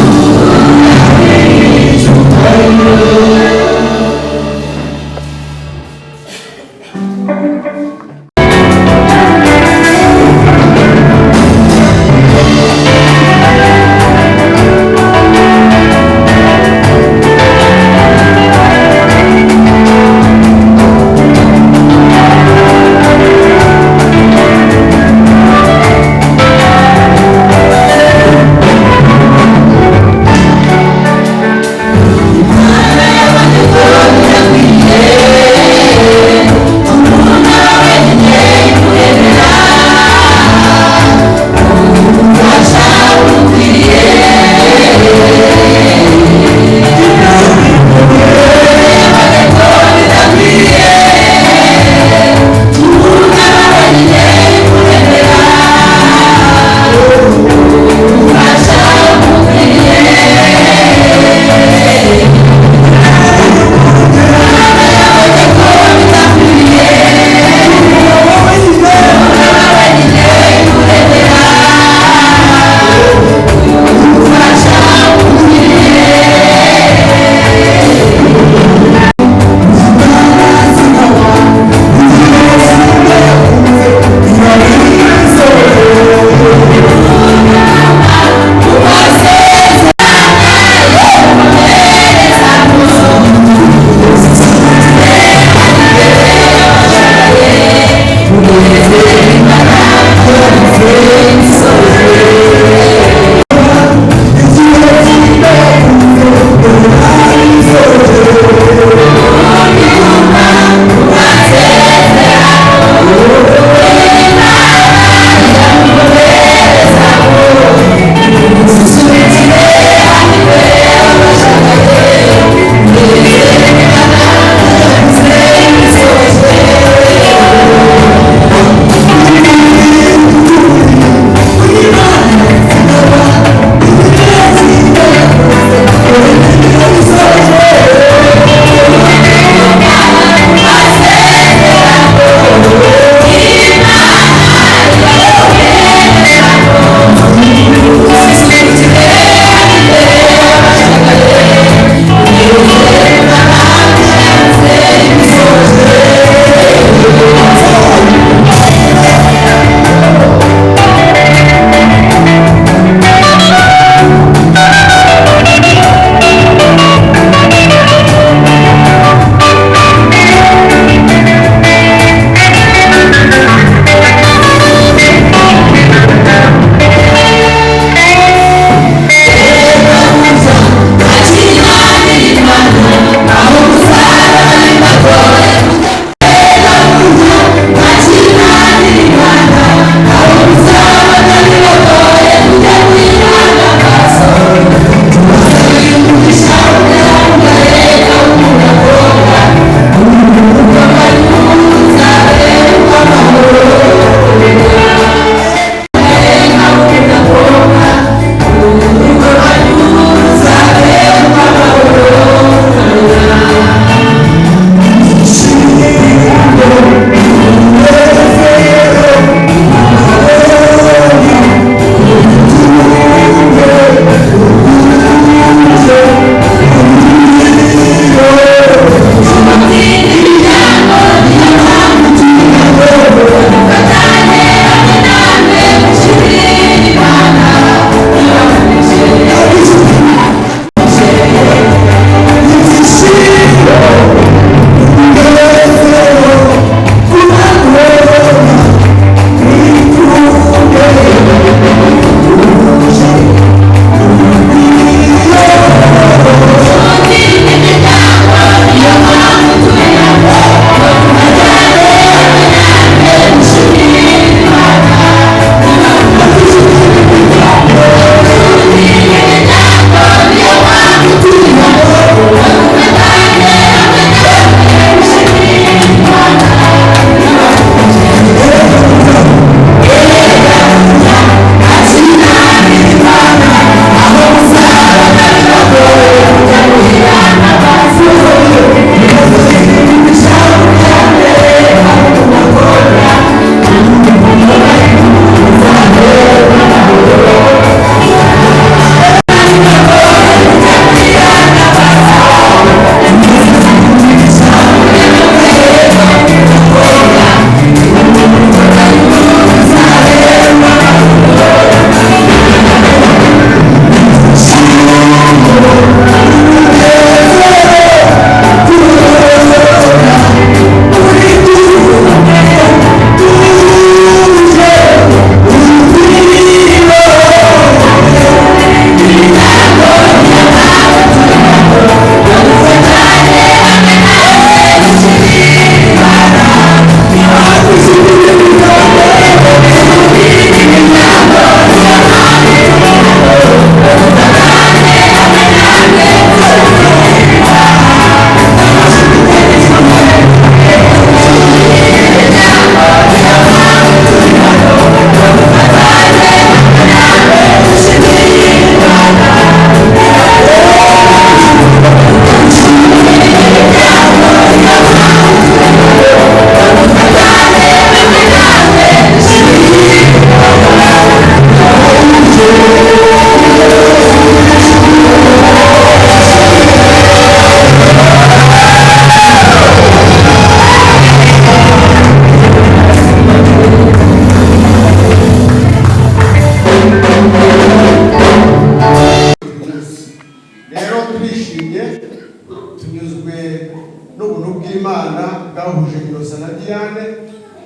bahuje Innocent na Diane,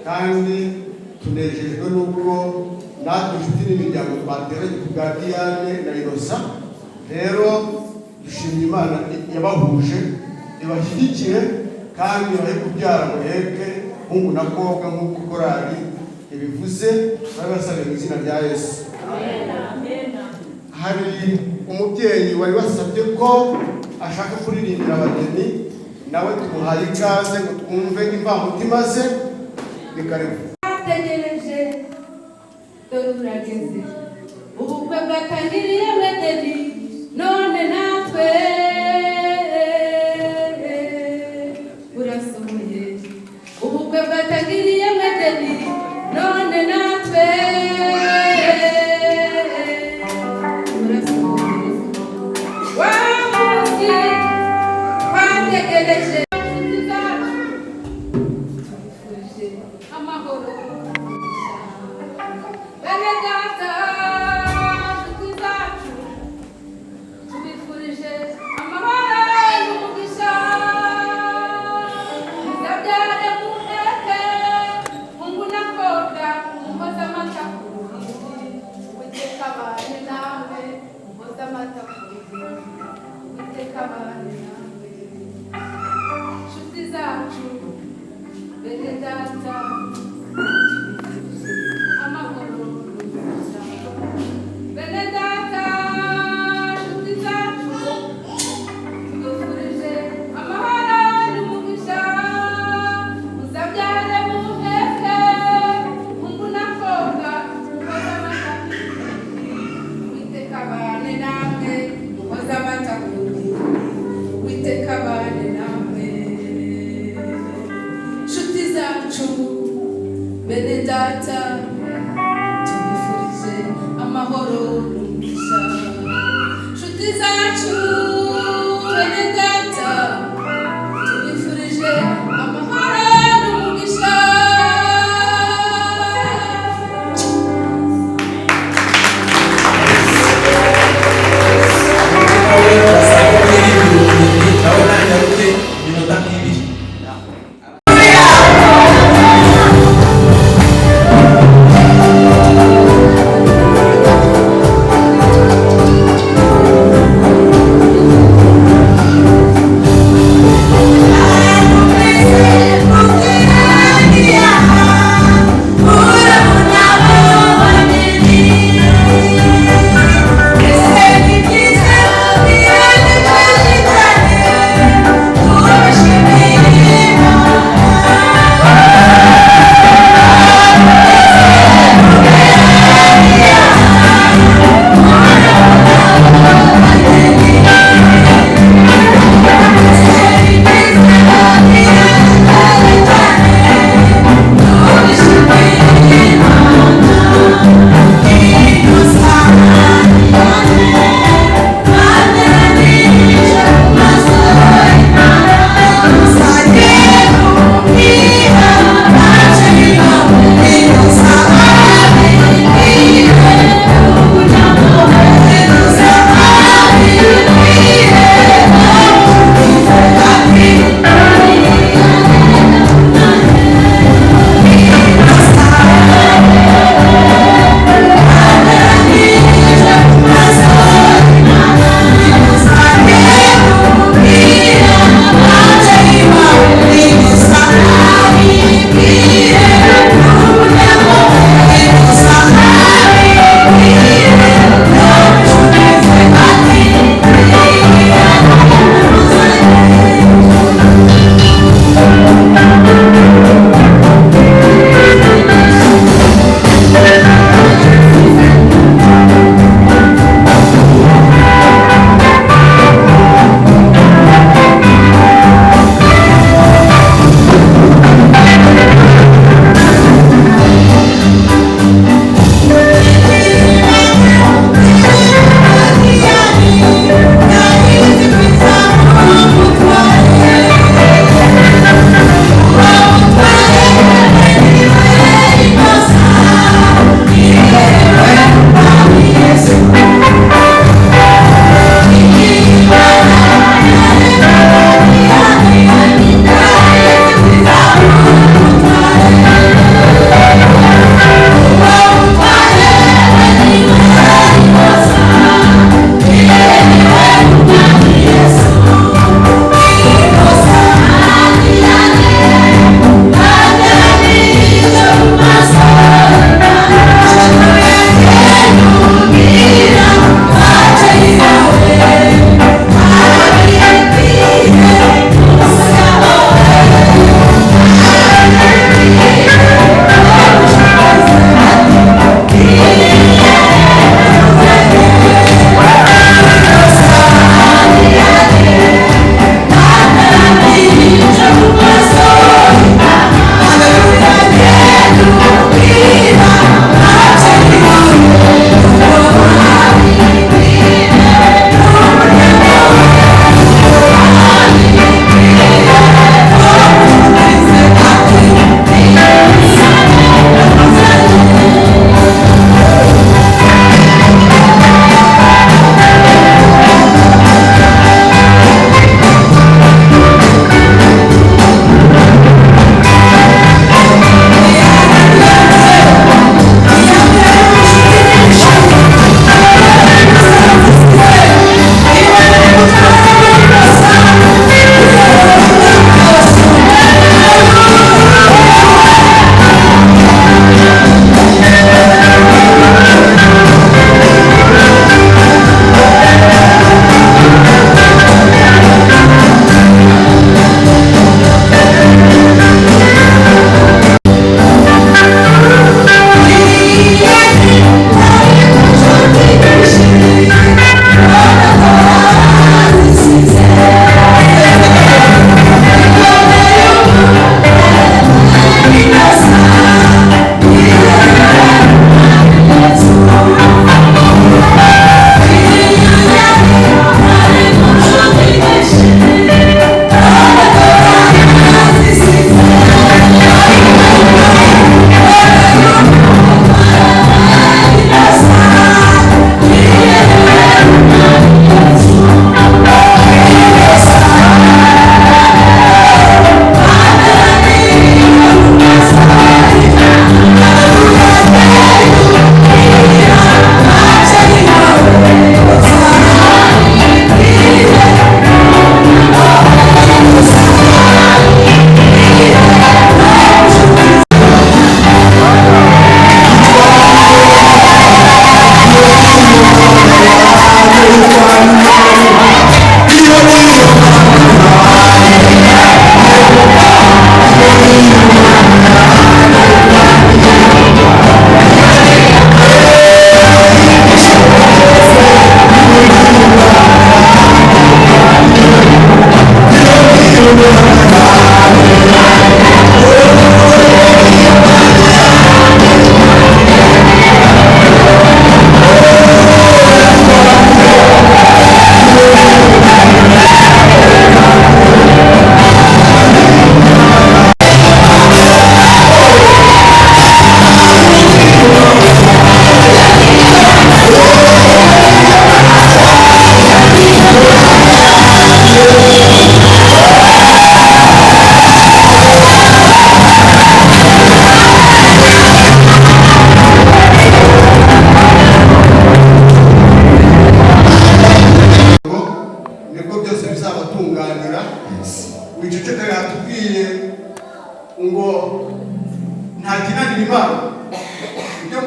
kandi tunejejwe n'uko natwe inshuti n'imiryango twateranye ku bwa Diane na Innocent. Rero dushimye Imana yabahuje, ibashyigikire kandi bahe kubyara muheke hungu na kobwa nk'uko korali ibivuze. Babasabye mu izina rya Yesu. Hari umubyeyi wari wasabye ko ashaka kuririmbira abageni, nawe tumuhaye ikaze ngo twumve imvamutima ze. Ni karibu. Ategereje dore urageze, ubukwe bwatangiriye Medeni, none natwe burasohoye. Ubukwe bwatangiriye Medeni, none natwe burasohoye. Wa munsi twategereje amahoro. Bene data, nshuti zacu, tubifurije amahoro n'umugisha. Muzabyare muheke hungu na kobwa, muhoze amata ku ruhimbi. Uwiteka abane nawe, muhoze amata ku ruhimbi. Uwiteka abane nawe. Nshuti zacu, bene data, amahoro n'umugisha. Bene data, nshuti zacu, tubifurije amahoro n'umugisha. Muzabyare muheke hungu na kobwa, muhoze amata ku ruhimbi. Uwiteka abane namwe, muhoze amata ku ruhimbi. Uwiteka abane namwe. Nshuti zacu, bene data, tubifurije amahoro n'umugisha. Nshuti zacu, bene data, tubifurije amahoro n'umugisha. nawe nanyaruke iminota nk'ibiri. Tubifurije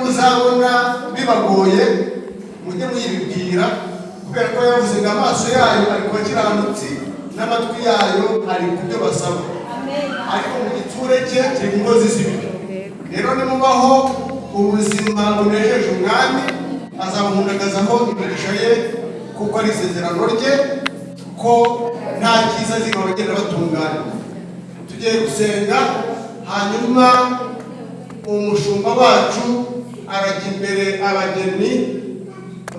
muzabona bibagoye mujye muyibibwira, kubera ko yavuze ngo amaso yayo ari ku bakiranutsi n'amatwi yayo ari ku byo basaba, ariko mu gitsure cye kiri ku ngozi z'ibibi. Rero nimubaho ubuzima bunejeje umwami, azabahundagazaho imigisha ye, kuko ari isezerano rye ko nta cyiza zigaba bagenda batunganya. Tugiye gusenga, hanyuma umushumba wacu arajya imbere abageni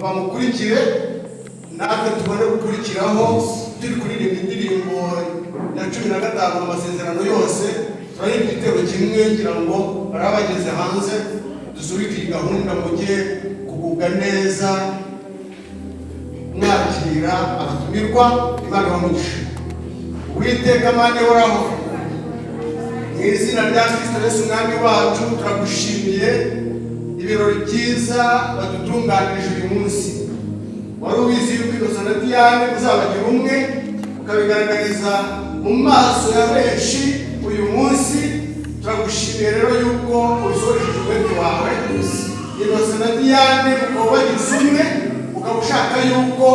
bamukurikire, natwe tubone gukurikiraho turi kuririmba indirimbo ya 15 amasezerano yose. Turaririmba igitero kimwe ngira ngo barabageze hanze, dusubike iyi gahunda mujye kugubwa neza, mwakira abatumirwa. Imana bamugisha. Uwiteka Mana ihoraho, mu izina rya Kristo Yesu umwami wacu, turagushimiye ibirori byiza badutunganirije uyu munsi. Wari ubizi yuko Innocent na Diane uzabagira umwe, ukabigaragariza mu maso ya benshi uyu munsi. Turagushimiye rero yuko ubisohoreje umwete wawe. Innocent na Diane ukaba wagize umwe, ukaba ushaka yuko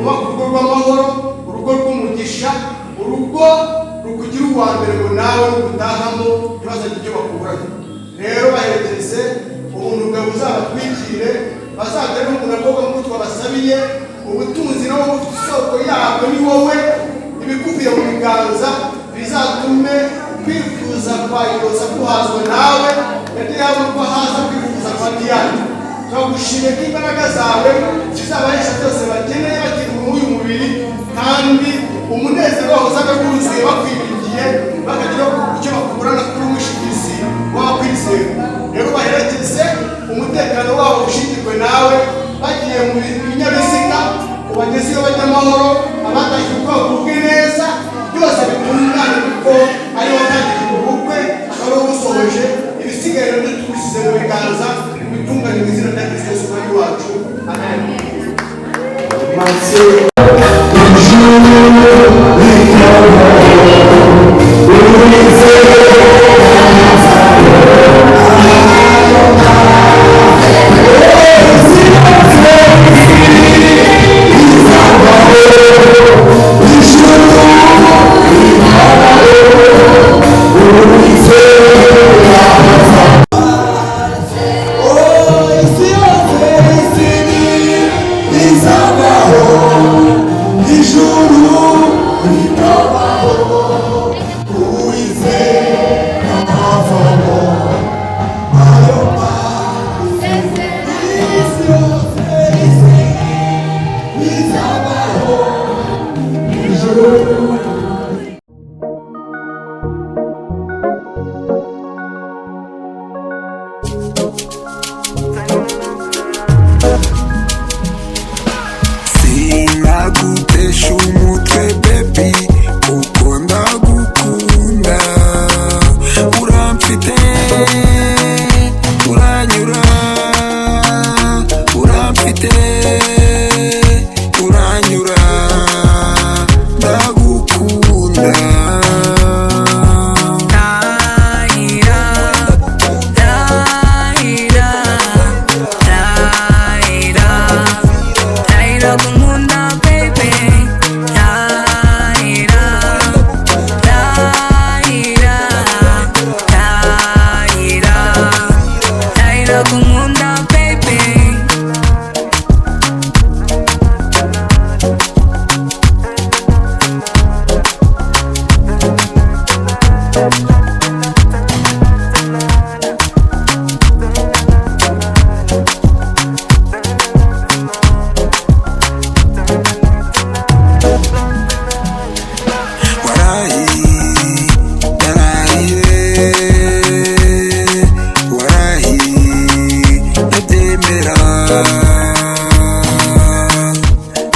uba ku rugo rw'amahoro, urugo rw'umugisha, urugo rukugira uwa mbere ngo nawe utahamo ntibazagire icyo bakuranye. Rero baherekeze umuntu bwawe uzabatwikire, bazagere n'umugabo nk'uko twabasabiye. Ubutunzi nabo bufite isoko yabwo ni wowe, ibikubiye mu biganza bizatume kwifuza kwa Innocent kuhazwa nawe, ndetse yaba uko haza kwifuza kwa Diane. Turagushimiye ko imbaraga zawe zizabahesha byose bakeneye bakiri muri uyu mubiri, kandi umunezero wabo uzabe wuzuye bakwiringiye, bakagira icyo bakurana kuri umwishingizi wakwizera. Rero baherekeze umutekano wabo ushingirwe nawe, bagiye mu binyabiziga ubageze iyo bajya amahoro, abatashye ubwoko bwe neza, byose bitungane kuko ari watangije ubukwe ari ubusohoje. Ibisigaye rero tubishyize mu biganza, bitungane mu izina rya Kristo Yesu umwami wacu. Amen. Sinagutesha umutwe baby, kuko ndagukunda. Uramfite, uranyura, uramfite, uranyura, ndagukunda.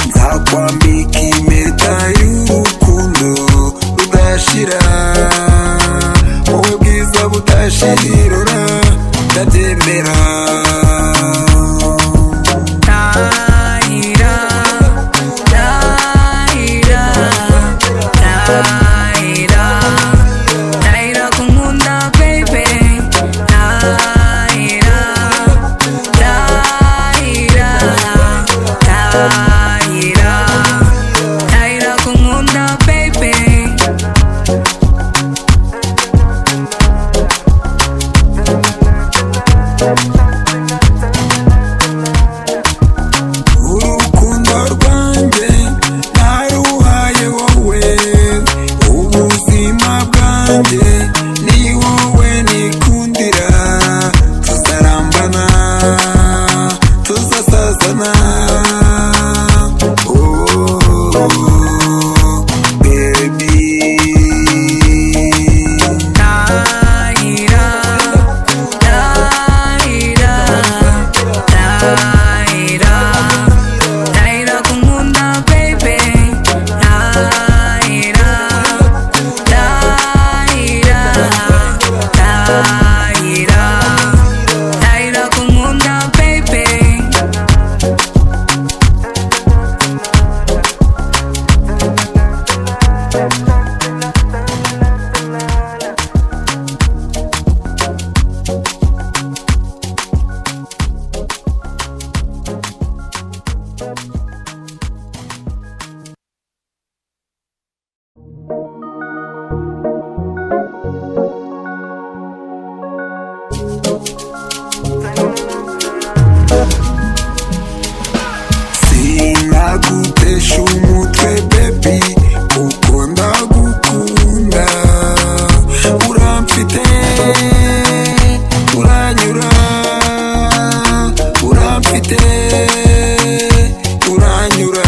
Nzakwambika impeta y'urukundo rudashira, wowe bwiza budashirira, ndabyemera. tuzasazana. Oh, baby. Sinagutesha umutwe baby, kuko ndagukunda. Uramfite, uranyura, uramfite, uranyura,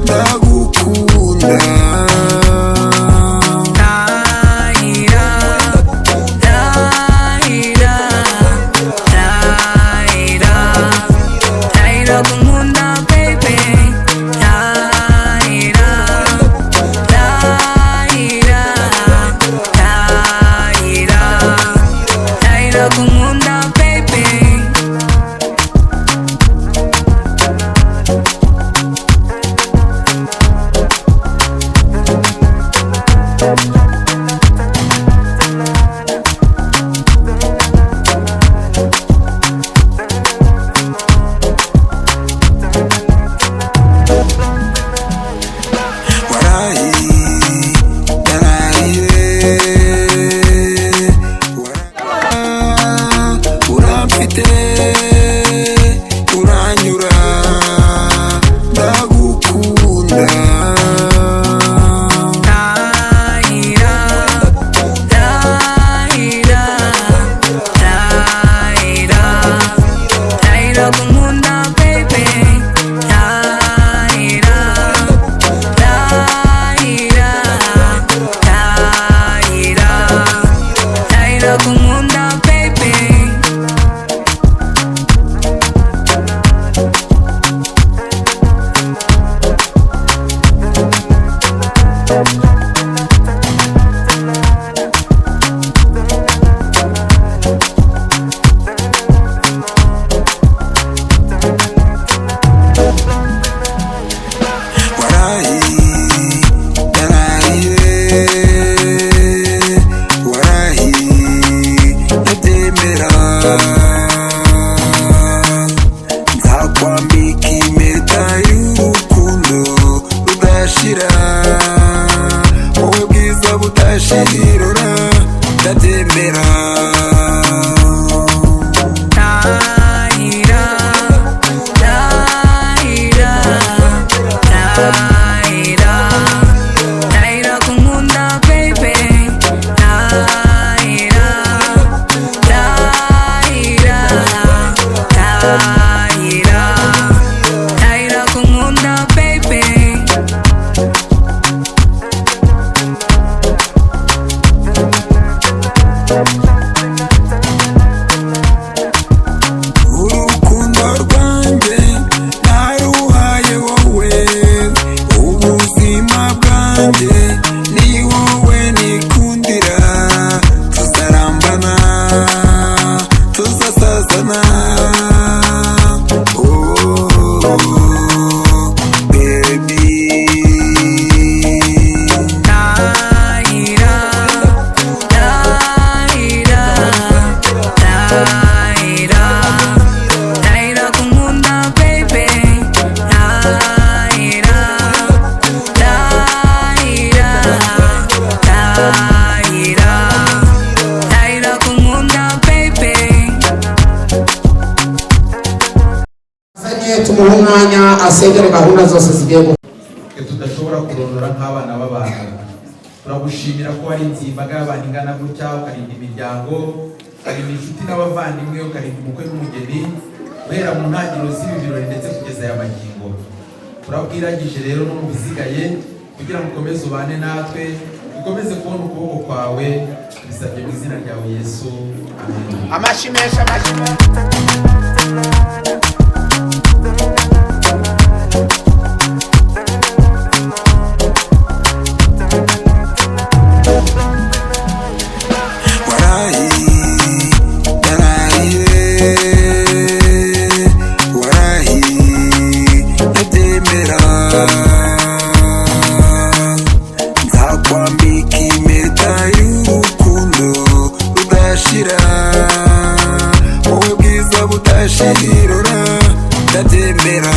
ndagukunda. Nzakwambika impeta y'urukundo rudashira, wowe bwiza budashirira, ndabyemera. tumuhe umwanya asengere gahunda zose zigiye tudashobora kurondora nk'abana b'abantu. Turagushimira ko wari imbaga y'abantu ingana gutya, ukarinda imiryango, karinda inshuti n'abavandimwe, ukarinda umukwe n'umugeni, guhera mu ntangiriro z'ibi birori ndetse kugeza aya magingo. Turabwiragije rero no mu bisigaye kugira ngo ukomeze ubane natwe, ukomeze kubona ukuboko kwawe, bisabye mu izina ryawe Yesu, amen. Amashi menshi, amashi menshi. Nzakwambika impeta y'urukundo rudashira, wowe bwiza budashirora, ndabyemera.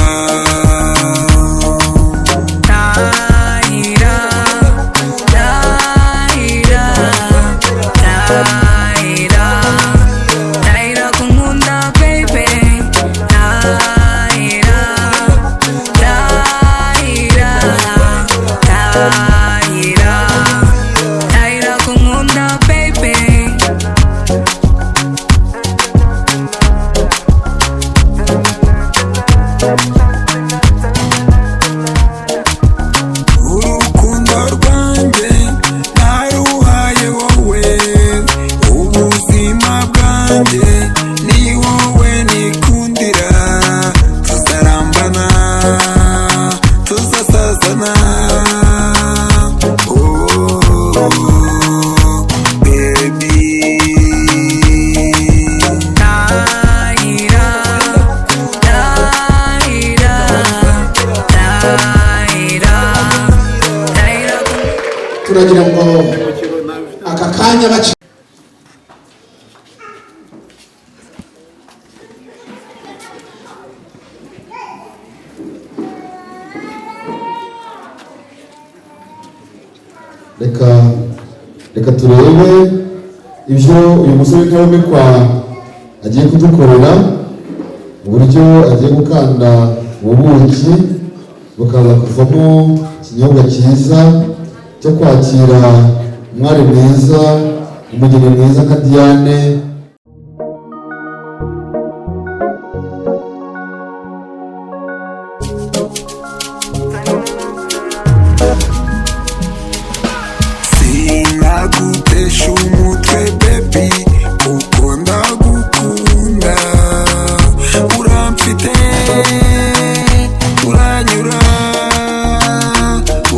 Turagira ngo aka kanya baci reka turebe ibyo uyu musore w'intarumikwa agiye kudukorera, uburyo agiye gukanda ubuki bukaza kuvamo ikinyobwa cyiza cyo kwakira umwari mwiza, umugeni mwiza nka Diane. Sinagutesha umutwe baby, kuko ndagukunda, uramfite uranyura,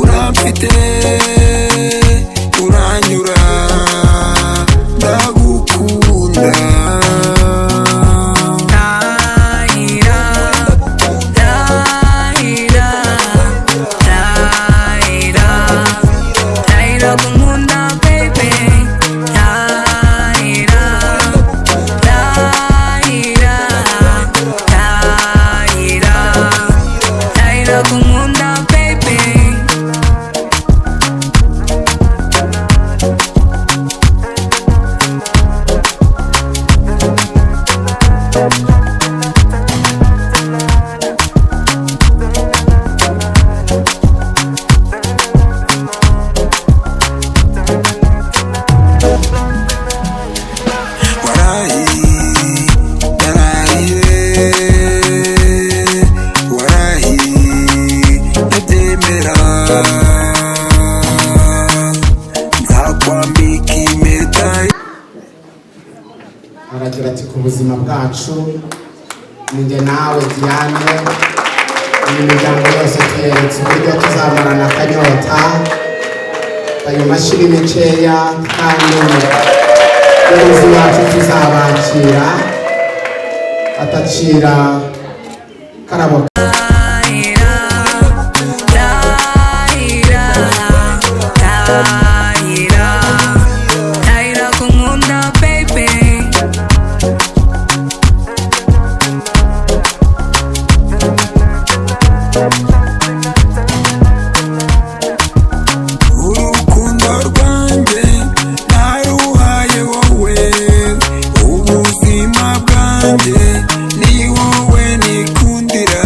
uramfite uranyura, ndagukunda. aragira ati ku buzima bwacu ninjye nawe Diane, iyi miryango yose tuyeretse uburyo tuzamarana akanyota, ayo mashini mikeya kandi umuyobozi wacu tuzabakira atacira karabo. Urukundo rwanjye naruhaye wowe, ubuzima bwanjye ni wowe nikundira.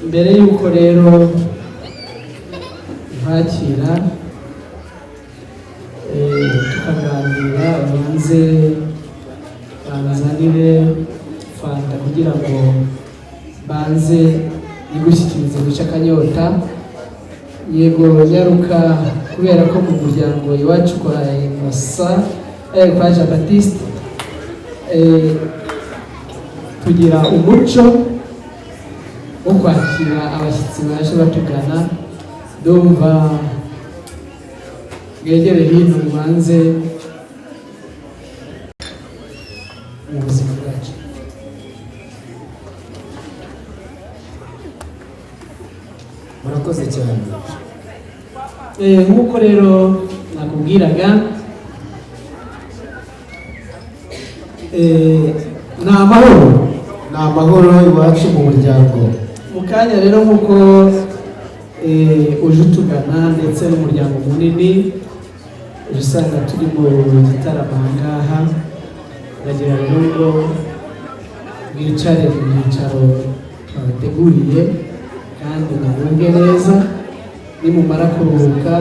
mbere y'uko rero nkwakira tukaganira banzanire fanta kugira ngo banze igushyikirize guca akanyota. Yego nyaruka kubera ko mu muryango iwacu kwa kwa Jean Baptiste tugira umuco wo kwakira abashyitsi baje batugana. Ndumva mwegere hino mubanze mu buzima bwacu. murakoze cyane. Nk'uko rero nakubwiraga, ni amahoro iwacu mu muryango. mu kanya rero nk'uko uje utugana ndetse n'umuryango munini uje usanga turi mu gitaramo aha ngaha, ndagira rero ngo mwicare mu byicaro twabateguriye kandi mugubwe neza. Nimumara kuruhuka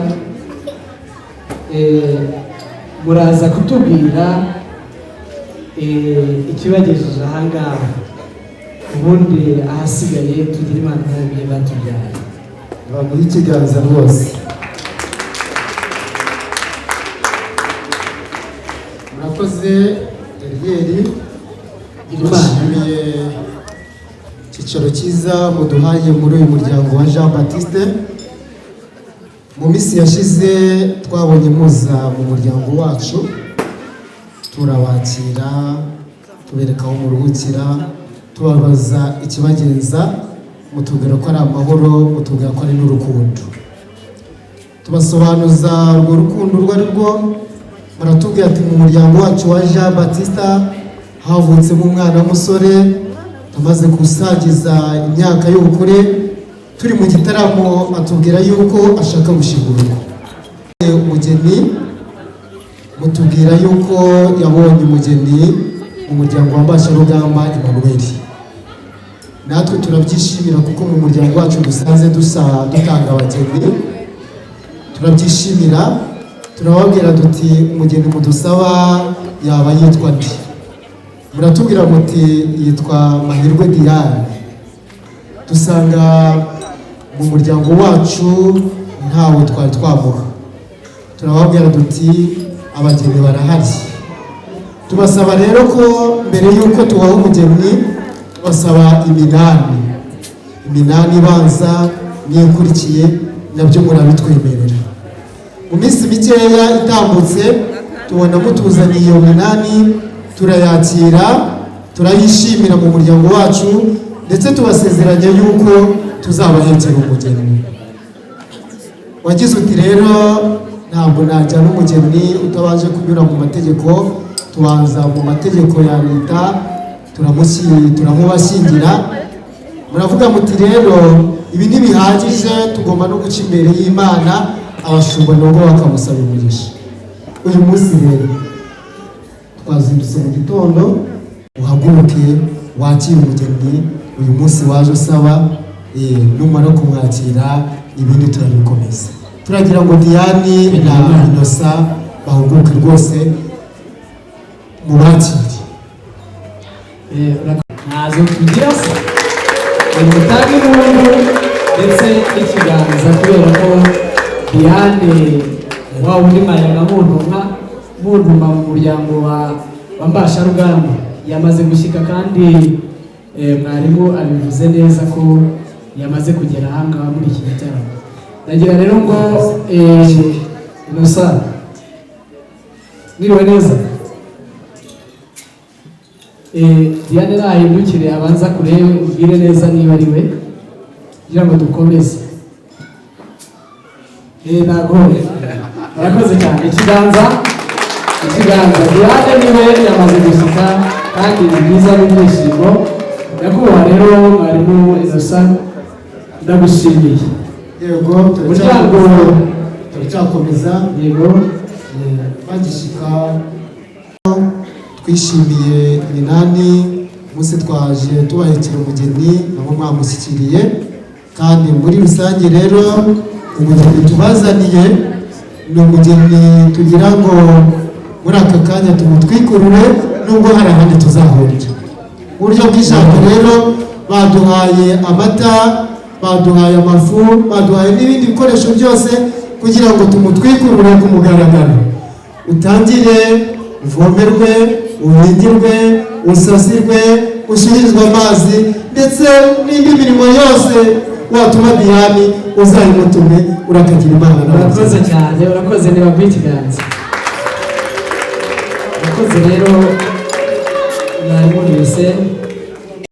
muraza kutubwira ikibagejeje aha ngaha, ubundi ahasigaye tugira Imana nk'ubu batubyaye. bamuha ikiganza rwose. murakoze Eliel, dushimiye icyicaro cyiza muduhaye muri uyu muryango wa Jean Baptiste. Mu minsi yashize twabonye muza mu muryango wacu, turabakira tubereka aho muruhukira, tubabaza ikibagenza, mutubwira ko ari amahoro, mutubwira ko ari n'urukundo. Tubasobanuza urwo rukundo urwo ari rwo, baratubwira ati mu muryango wacu wa Jean Baptiste havutsemo umwana w'umusore amaze gusagiza imyaka y'ubukure. Turi mu gitaramo atubwira yuko ashaka gushigurwa umugeni, mutubwira yuko yabonye umugeni mu muryango wa Mbasharugamba Emmanuel. Natwe turabyishimira kuko mu muryango wacu dusanze dutanga abageni, turabyishimira. Turababwira duti umugeni mudusaba yaba yitwa nde? Muratubwira muti yitwa Mahirwe Diane. Dusanga mu muryango wacu ntawe twari twamuha. Turababwira duti abageni barahari. Tubasaba rero ko mbere y'uko tubaha umugeni tubasaba iminani ibanza n'ikurikiye, nabyo murabitwemerera. Mu minsi mikeya itambutse tubona mutuzaniye iyo minani, turayakira turayishimira mu muryango wacu, ndetse tubasezeranya yuko tuzabahekera umugeni. Wagize uti rero ntabwo najyana umugeni utabanje kunyura mu mategeko, tubanza mu mategeko ya leta turamubashyingira. Muravuga muti rero ibi ntibihagije, tugomba no guca imbere y'Imana, abashumba nabo bakamusaba umugisha. Uyu munsi rero twazindutse mu gitondo, uhaguruke wakira umugeni uyu munsi waje usaba. Numara kumwakira ibindi turabikomeza. Turagira ngo Diane na Innocent bahuguke rwose mubakire. ntazo tugira se umutange n'umuntu ndetse n'ikiganza, kubera ko Diane wa wundi mayaga muntuma mu muryango wa Mbasharugamba yamaze gushyika, kandi mwarimu abivuze neza ko yamaze kugera aha ngaha muri iki gitaramo. Ndagira rero ngo Innocent, mwiriwe neza. Diane nahindukire abanza kurebe ubwire neza niba ari we, kugira ngo dukomeze. Ntabwo murakoze cyane. Ikiganza Diane niwe yamaze gushyika, kandi ni byiza n'ibyishimo. Nyakubahwa rero mwarimu Innocent, ndagushimiye. Yego, turacyakomeza. Yego, bagishika twishimiye iminani munsi twaje tubahekera umugeni nabo mwamushyikiriye, kandi muri rusange rero umugeni tubazaniye ni umugeni tugira ngo muri aka kanya tumutwikurure nubwo hari ahandi tuzahurira. Uburyo bw'ijambo rero baduhaye amata, baduhaye amafu, baduhaye n'ibindi bikoresho byose kugira ngo tumutwikurure ku mugaragaro. Utangire uvomerwe, uhingirwe, usasirwe, ushirizwe amazi ndetse n'indi mirimo yose watuma Diane uzayimutume urakagira Imana. Urakoze cyane, urakoze niba ikiganza. Urakoze rero mwari wese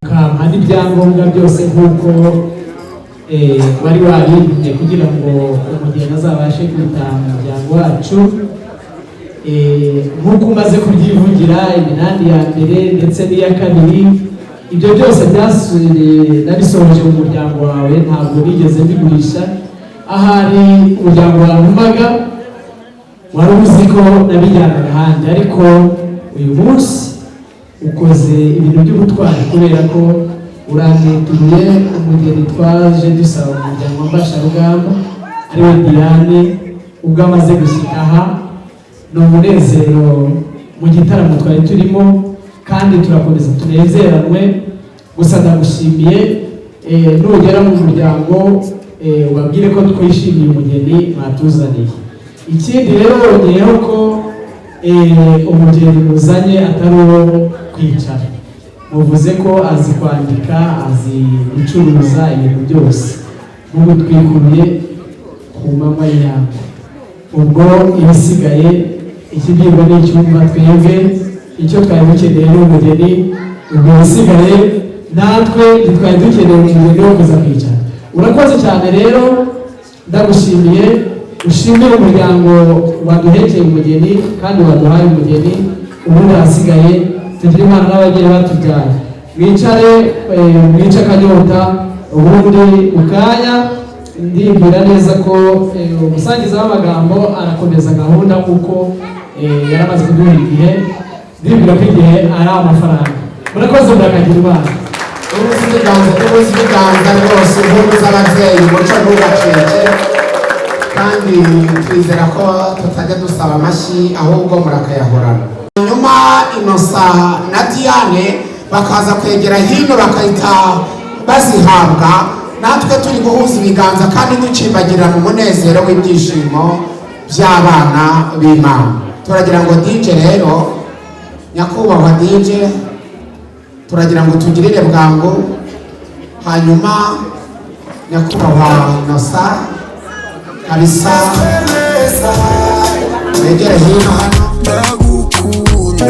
kampa n'ibyangombwa byose nk'uko wari wabibye kugira ngo umugeni azabashe kwita mu muryango wacu. Nk'uko umaze kubyivugira iminani ya mbere ndetse n'iya kabiri, ibyo byose nabisohoje mu muryango wawe, ntabwo bigeze mbigurisha. Ahari umuryango warumaga wari uzi ko nabijyanaga ahandi, ariko uyu munsi ukoze ibintu by'ubutwari kubera ko uranituye umugeni twaje dusaba umuryango Mbasharugamba ariwe Diane. Ubwo amaze gushyika aha ni umunezero mu gitaramo twari turimo, kandi turakomeza tunezeranwe. Gusa ndagushimiye, nugera mu muryango ubabwire ko twishimiye umugeni mwatuzaniye. Ikindi rero wongeyeho ko umugeni muzanye atari uwo kwicara, muvuze ko azi kwandika, azi gucuruza ibintu byose, mugutwikuruye ku manywa y'inyango. Ubwo ibisigaye ikibwirwa n'icyumba twebwe icyo twari dukeneye n'umugeni. Ubwo ibisigaye natwe ntitwari dukeneye umugeni wo kuza kwicara. Urakoze cyane rero, ndagushimiye. Ushimire umuryango waduhekeye umugeni kandi waduhaye umugeni. Ubundi hasigaye tugira Imana n'ababyeyi batubyaye. Mwicare mwice akanyota, ubundi ukanya ndibwira neza ko umusangiza w'amagambo arakomeza gahunda kuko yaramaze kuduha igihe. Ndibwira ko igihe ari amafaranga. Murakoze, murakagira Imana. Ubuzi ibiganza rwose impundu z'ababyeyi muco ntugacike, kandi twizera ko tutajya dusaba amashyi ahubwo murakayahorana. Nyuma Innocent na Diane bakaza kwegera hino bakahita bazihabwa, natwe turi guhuza ibiganza kandi ducimbagira mu munezero w'ibyishimo by'abana b'Imana. Turagira ngo DJ rero, nyakubahwa DJ, turagira ngo tugirire bwangu, hanyuma nyakubahwa Innocent kabisa wegere hino hano. Ndagukunda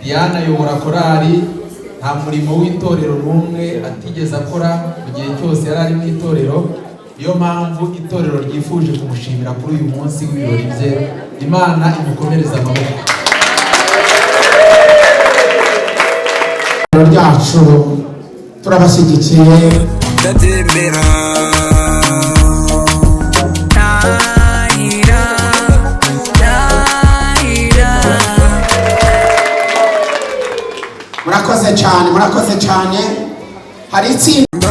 Diane ayobora korali, nta murimo w'itorero n'umwe atigeze akora mu gihe cyose yari ari mu itorero. Niyo mpamvu itorero ryifuje kumushimira kuri uyu munsi w'ibirori bye. Imana imukomereze amaboko. Ryacu turabashyigikiye, ndabyemera. murakoze cyane, murakoze cyane. Hari itsinda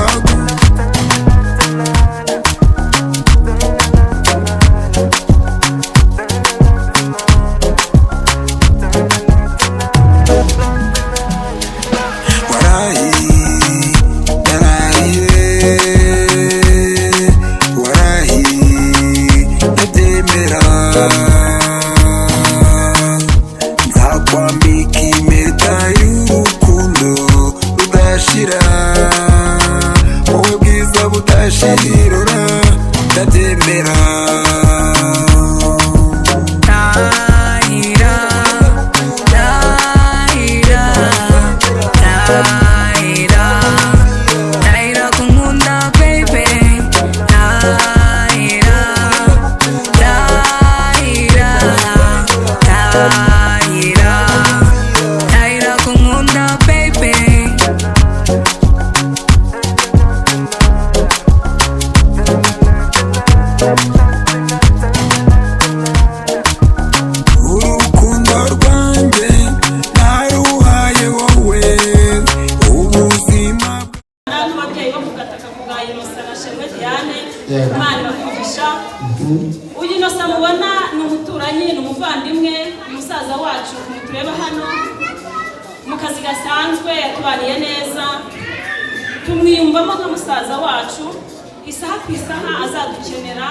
ndabyemera tumwiyumvamo nka musaza wacu isaha ku isaha azadukenera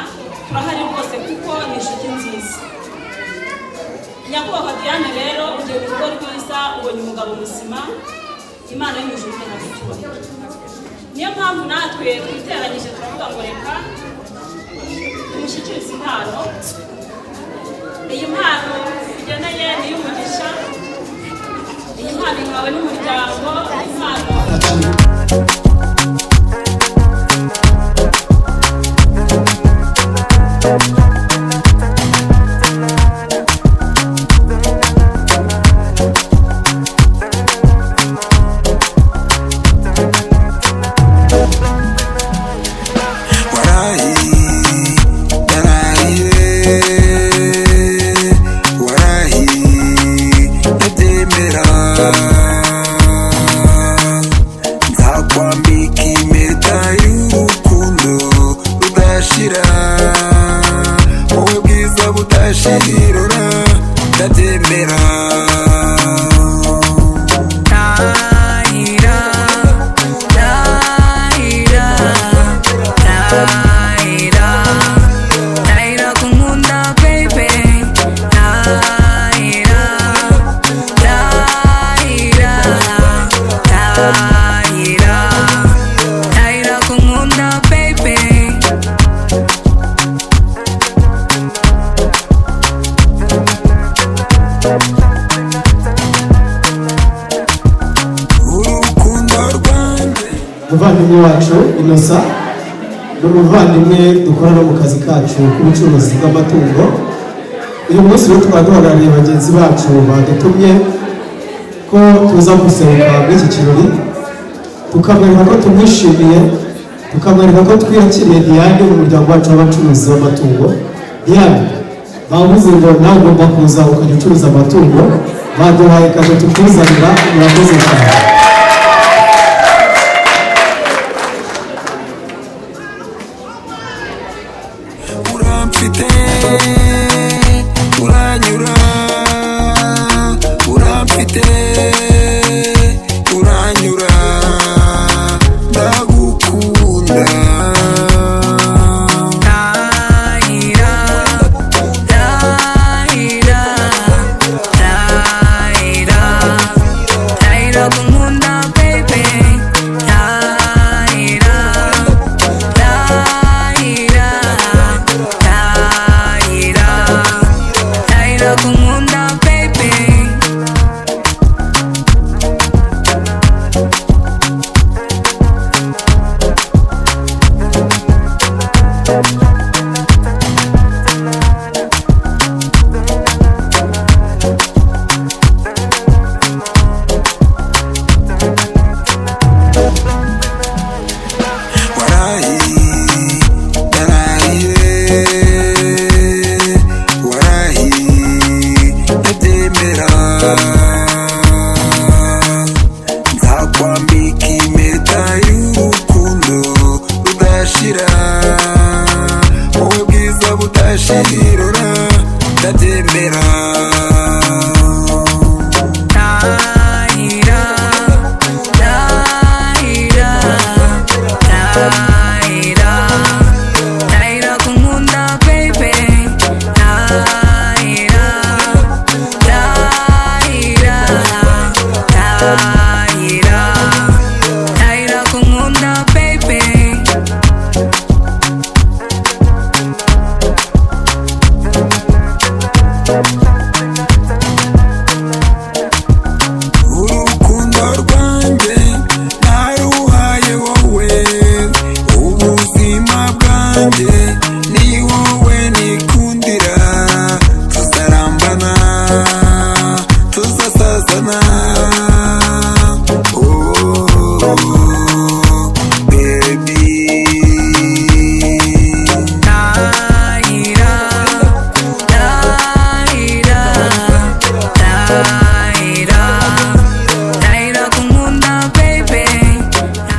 turahari rwose kuko ni inshuti nziza. Nyakubahwa Diane rero ugiye mu rugo rwiza ubonye umugabo muzima Imana y'umujuru ntabwo icyubahiro. Niyo mpamvu natwe twiteranyije turavuga ngo reka tumushyikirize impano. Iyi mpano igeneye ni iy'umugisha, iyi mpano ihawe n'umuryango, impano umuvandimwe wacu Innocent ni umuvandimwe dukorana mu kazi kacu k'ubucuruzi bw'amatungo. Uyu munsi rero tukaba duhagarariye bagenzi bacu badutumye ko tuza guseruka muri iki kirori, tukamwereka ko tumwishimiye, tukamwereka ko twiyakiriye Diane mu muryango wacu w'abacuruzi b'amatungo. Diane bavuze ngo nawe ugomba kuza ukajya ucuruza amatungo, baduhaye kaje tukuzanira, murakoze cyane. uranyura uramfite uranyura ndagukunda Tahira, kumunda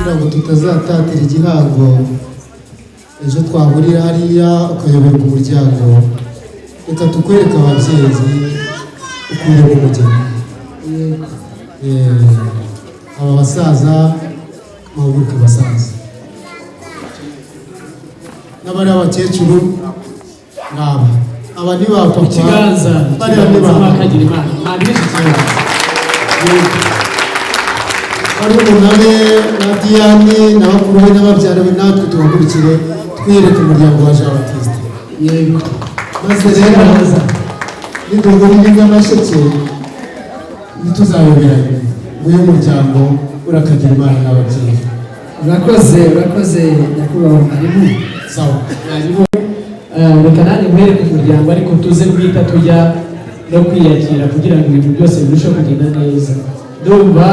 kugira ngo tutazatatira igihango ejo twahurira hariya ukayoberwa umuryango. Reka tukwereke ababyeyi ukwiye mu mugeni. Aba basaza muhaguruke basaza, n'abari abakecuru ngaba, aba ni ba papa, ikiganza bariya ni ba kagira imana ntabwo ikiganza ari umunane na Diane na bakuru be n'ababyara be, natwe tubahurikire twiyereke umuryango wa Jean Baptiste. yego Maze rero niduhura n'amasheke ntituzayoberanye, uyu muryango urakagira imana n'ababyeyi. urakoze nyakubahwa mwarimu. Sawa mwarimu, reka nanjye nkwereke umuryango ariko tuze guhita tujya no kwiyakira kugira ngo ibintu byose birusheho kugenda neza. Ndumva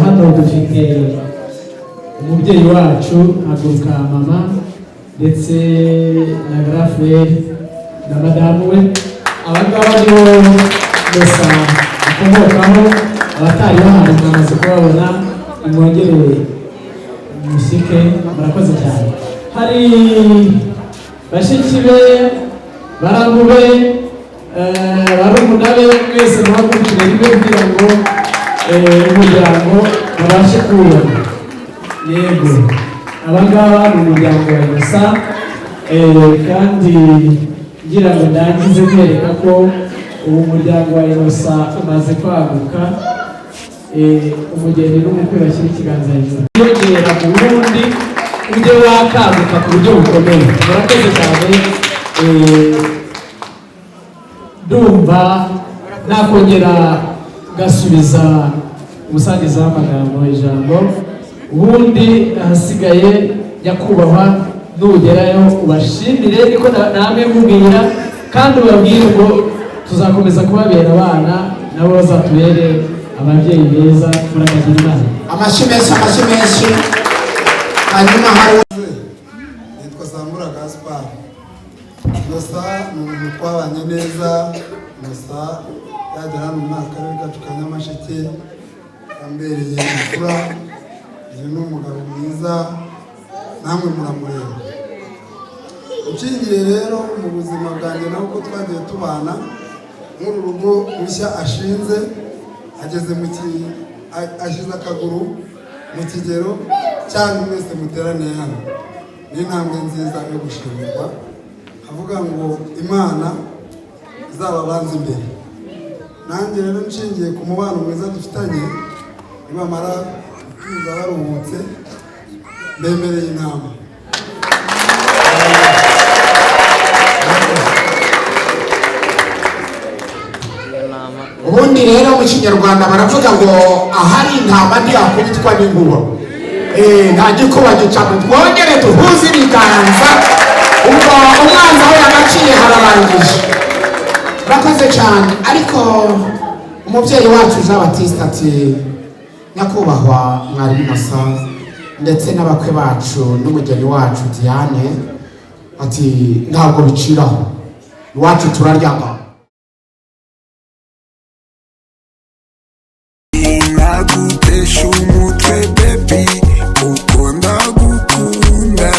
hano dufite umubyeyi wacu haguruka mama ndetse na Grafel na madamu we, abangaba nibo gusa akomokaho, abatari bahari mwamaze kubabona, imwongere musike, murakoze cyane. Hari bashiki be, baramu be, barumuna be, mwese muhagurukire rimwe kugira ngo umuryango babashe kubona. Yego, abangaba ni umuryango wa Innocent, kandi ngira ngo ndangize kwereka ko ubu muryango wa Innocent umaze kwaguka. Umugeni n'umukwe bashyira ikiganza hejuru, yongera mu Burundi ujye wakaguka ku buryo bukomeye. Murakoze cyane. Ndumva nakongera gasubiza umusangiza w'amagambo ijambo, ubundi ahasigaye nyakubahwa nugerayo ubashimire niko namwe mubwira, kandi ubabwire ngo tuzakomeza kubabera abana nabo bazatubere ababyeyi beza. Murakagira imana. Amashyi menshi. Hanyuma hari nitwa Sambura Gaspar. Innocent ni umuntu twabanye neza. Innocent yagera hano mu karere kacu ka Nyamasheke, yambereye imfura. Uyu ni umugabo mwiza, namwe muramureba. Ucingiye rero mu buzima bwanjye nawe uko twagiye tubana, nk'uru rugo rushya ashinze, ageze ashize akaguru mu kigero cyangwa mwese muteraniye hano, ni intambwe nziza yo gushimirwa. Avuga ngo Imana izababanza imbere. Nanjye rero nshingiye ku mubano mwiza dufitanye, nibamara gutuza baruhutse, bemereye inama. ubundi rero mu kinyarwanda baravuga ngo ahari intama ntiyakubitwa n'inkuba. Nta gikuba gica, twongere duhuze ibiganza, ubwo umwanzi aho yagaciye hararangije. Murakoze cyane. Ariko umubyeyi wacu Jean Baptiste ati nyakubahwa mwarimu Innocent ndetse n'abakwe bacu n'umugeni wacu Diane, ati ntabwo biciraho, iwacu turaryama. Nagutesha umutwe baby kuko ndagukunda,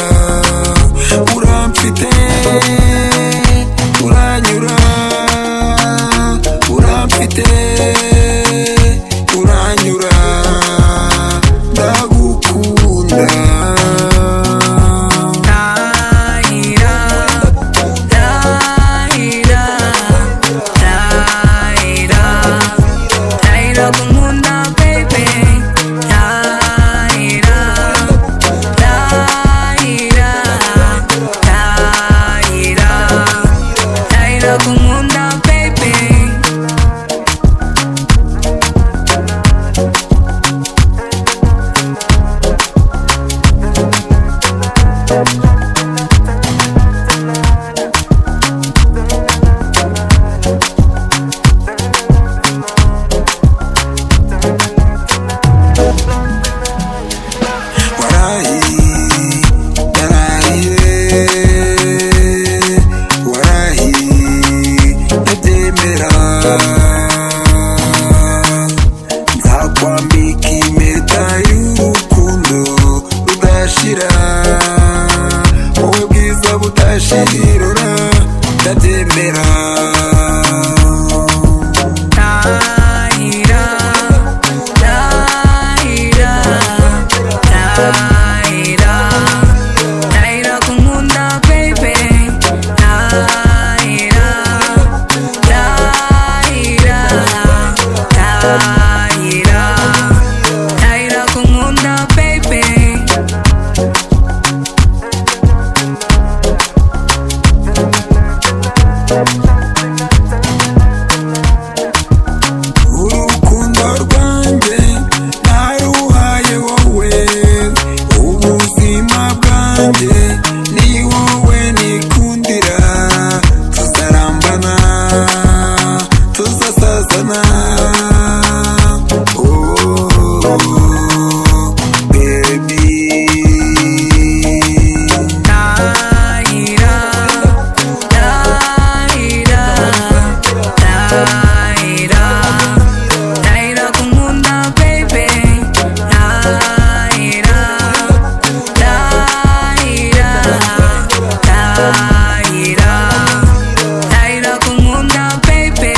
uramfite uranyura, uramfite uranyura, ndagukunda. Daira kumunda baby. Daira kumunda baby. urukundo rwanjye naruhaye wowe, ubuzima bwanjye ni wowe nikundira, tuzarambana tuzasazana. Oh, baby. Daira kumunda baby. Daira kumunda baby.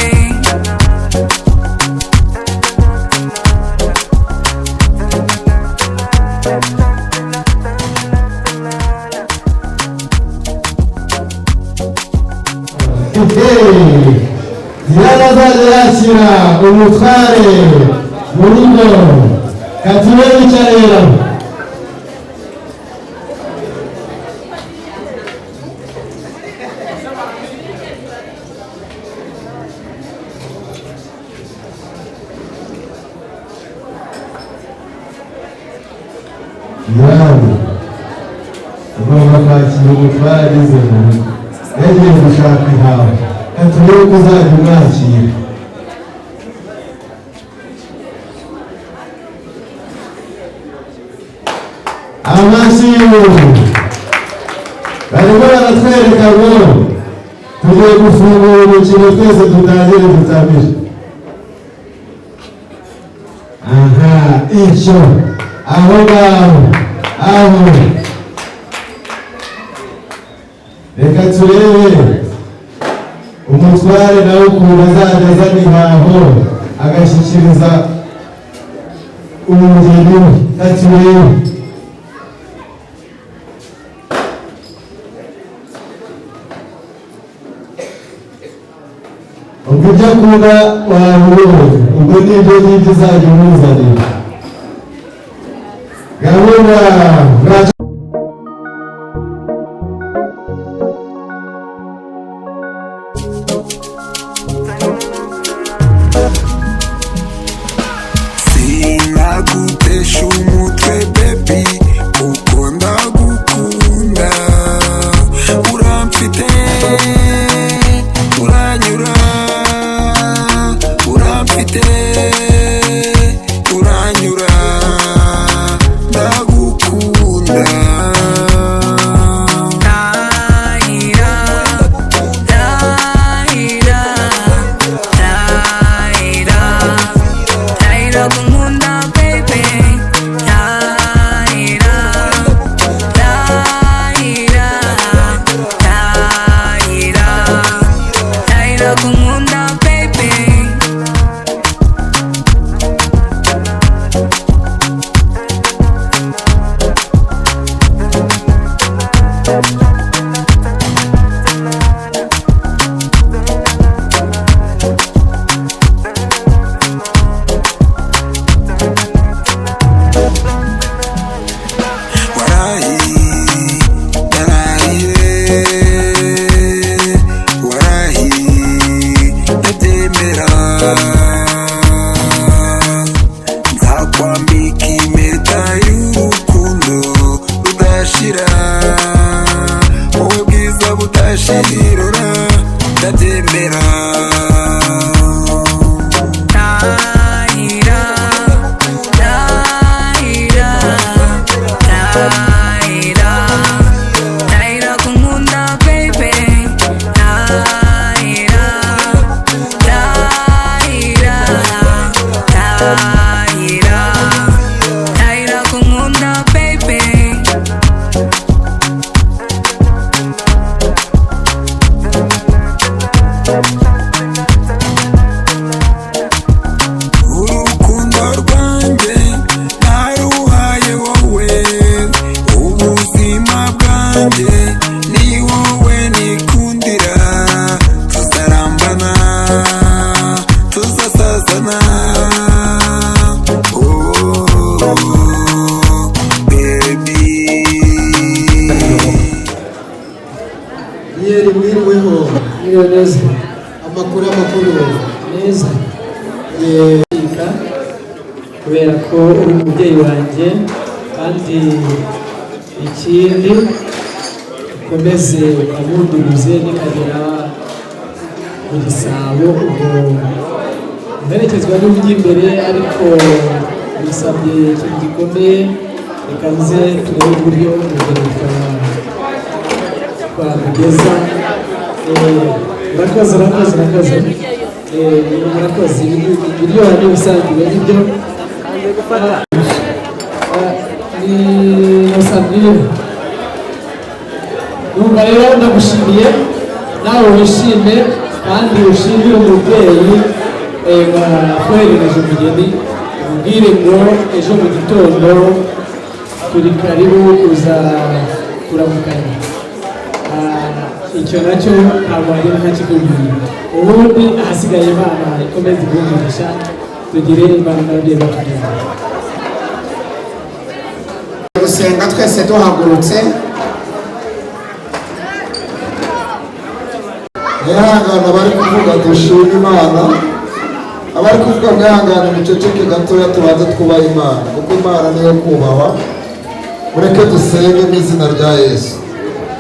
Diana azajya yakira umutware mu rugo katube yicarira Diana ugomba kwakira umutware ageze mu rugo yagiye gushaka ihawe katube ko uzajya umwakira. Amashyi barimo baratwereka ngo tugiye gufungura umukino twese dutangire dutamire. Aha, icyo aho ngaho aho reka turebe umutware nawe ukuntu azajya azana ihaho agashyikiriza umugeni we. Katurebe ubwo ujya kuba wabibonye, ubwo nibyo ngibyo uzajya umuzanira gahunda. Sinagutesha umutwe baby, kuko ndagukunda, uramfite uranyura, uramfite uranyura, ndagukunda. Daira kumunda baby. neza amakuru neza kubera ko uri umubyeyi wanjye kandi ikindi ukomeze ukamunduruze nikagera mu Gisabo ubwo mperekezwa n'uburyo imbere ariko bisabye ikintu gikomeye reka nze turebe uburyo urugero twamugeza murakoze ibiryo hari ibisanzwe n'ibyo ni Musambire numva rero ndagushimiye nawe wishime kandi ushimire umubyeyi wakoherereje umugeni umubwire ngo ejo mu gitondo turi karibu kuza kuramukanya icyo nacyo ntabwo hari ntakikubwira ubundi ahasigaye Imana ikomeze ibumugisha tugire Imana n'ababyeyi batugenda gusenga twese duhagurutse mwihangane abari kuvuga dushima Imana abari kuvuga mwihangane muceceke gatoya tubanze twubaha Imana kuko Imana niyo kubahwa mureke dusenge mu izina rya Yesu.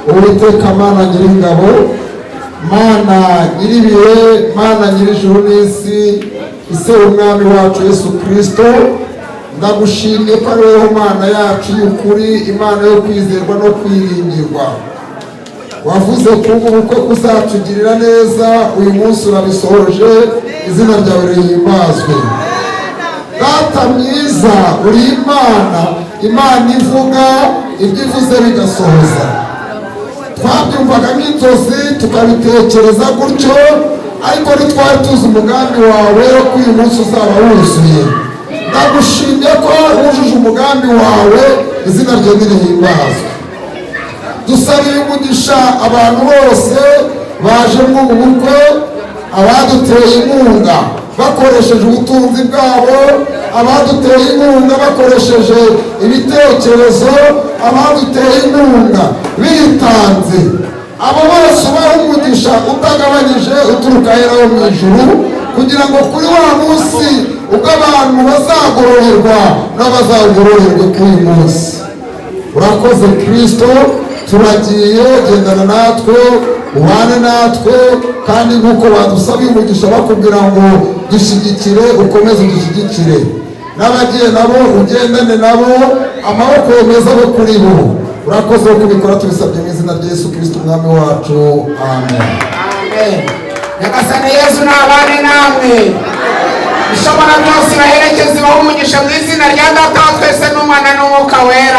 Uwiteka Mana nyir'ingabo, Mana nyir'ibihe, Mana nyir'ijuru n'isi, ise umwami wacu Yesu Kristo, ndagushimiye ko ari wowe Mana yacu y'ukuri, Imana yo kwizerwa no kwiringirwa. Wavuze ko ubukwe kuzatugirira neza, uyu munsi urabisohoje, izina ryawe rihimbazwe. Data mwiza, uri Imana, Imana ivuga ibyo ivuze bigasohoza. Twabyumvaga nk'inzozi tukabitekereza gutyo, ariko ntitwari tuzi umugambi wawe ko uyu munsi uzaba wuzuye. Ndagushimye ko wujuje umugambi wawe, izina ryawe nirihimbazwe. Dusabiye umugisha abantu bose baje mu bukwe, abaduteye inkunga bakoresheje ubutunzi bwabo, abaduteye inkunga bakoresheje ibitekerezo, abaduteye inkunga bitanze, abo bose ubaha umugisha utagabanyije uturuka heraho mu ijuru, kugira ngo kuri wa munsi ubwo abantu bazagororerwa n'abazagororerwe kuri uyu munsi. Urakoze Kristo, turagiye, gendana natwe, ubane natwe, kandi nk'uko badusabiye umugisha bakubwira ngo dushyigikire, ukomeze dushyigikire, n'abagiye nabo ugendane nabo, amaboko meza abe kuri bo. Urakoze kubikora tubisabye mu izina rya Yesu Kristo umwami wacu, amen. Amen. Nyagasani Yesu nabane namwe, ishobora byose baherekeze bahe umugisha mu izina rya Data wa twese n'Umwana n'Umwuka wera.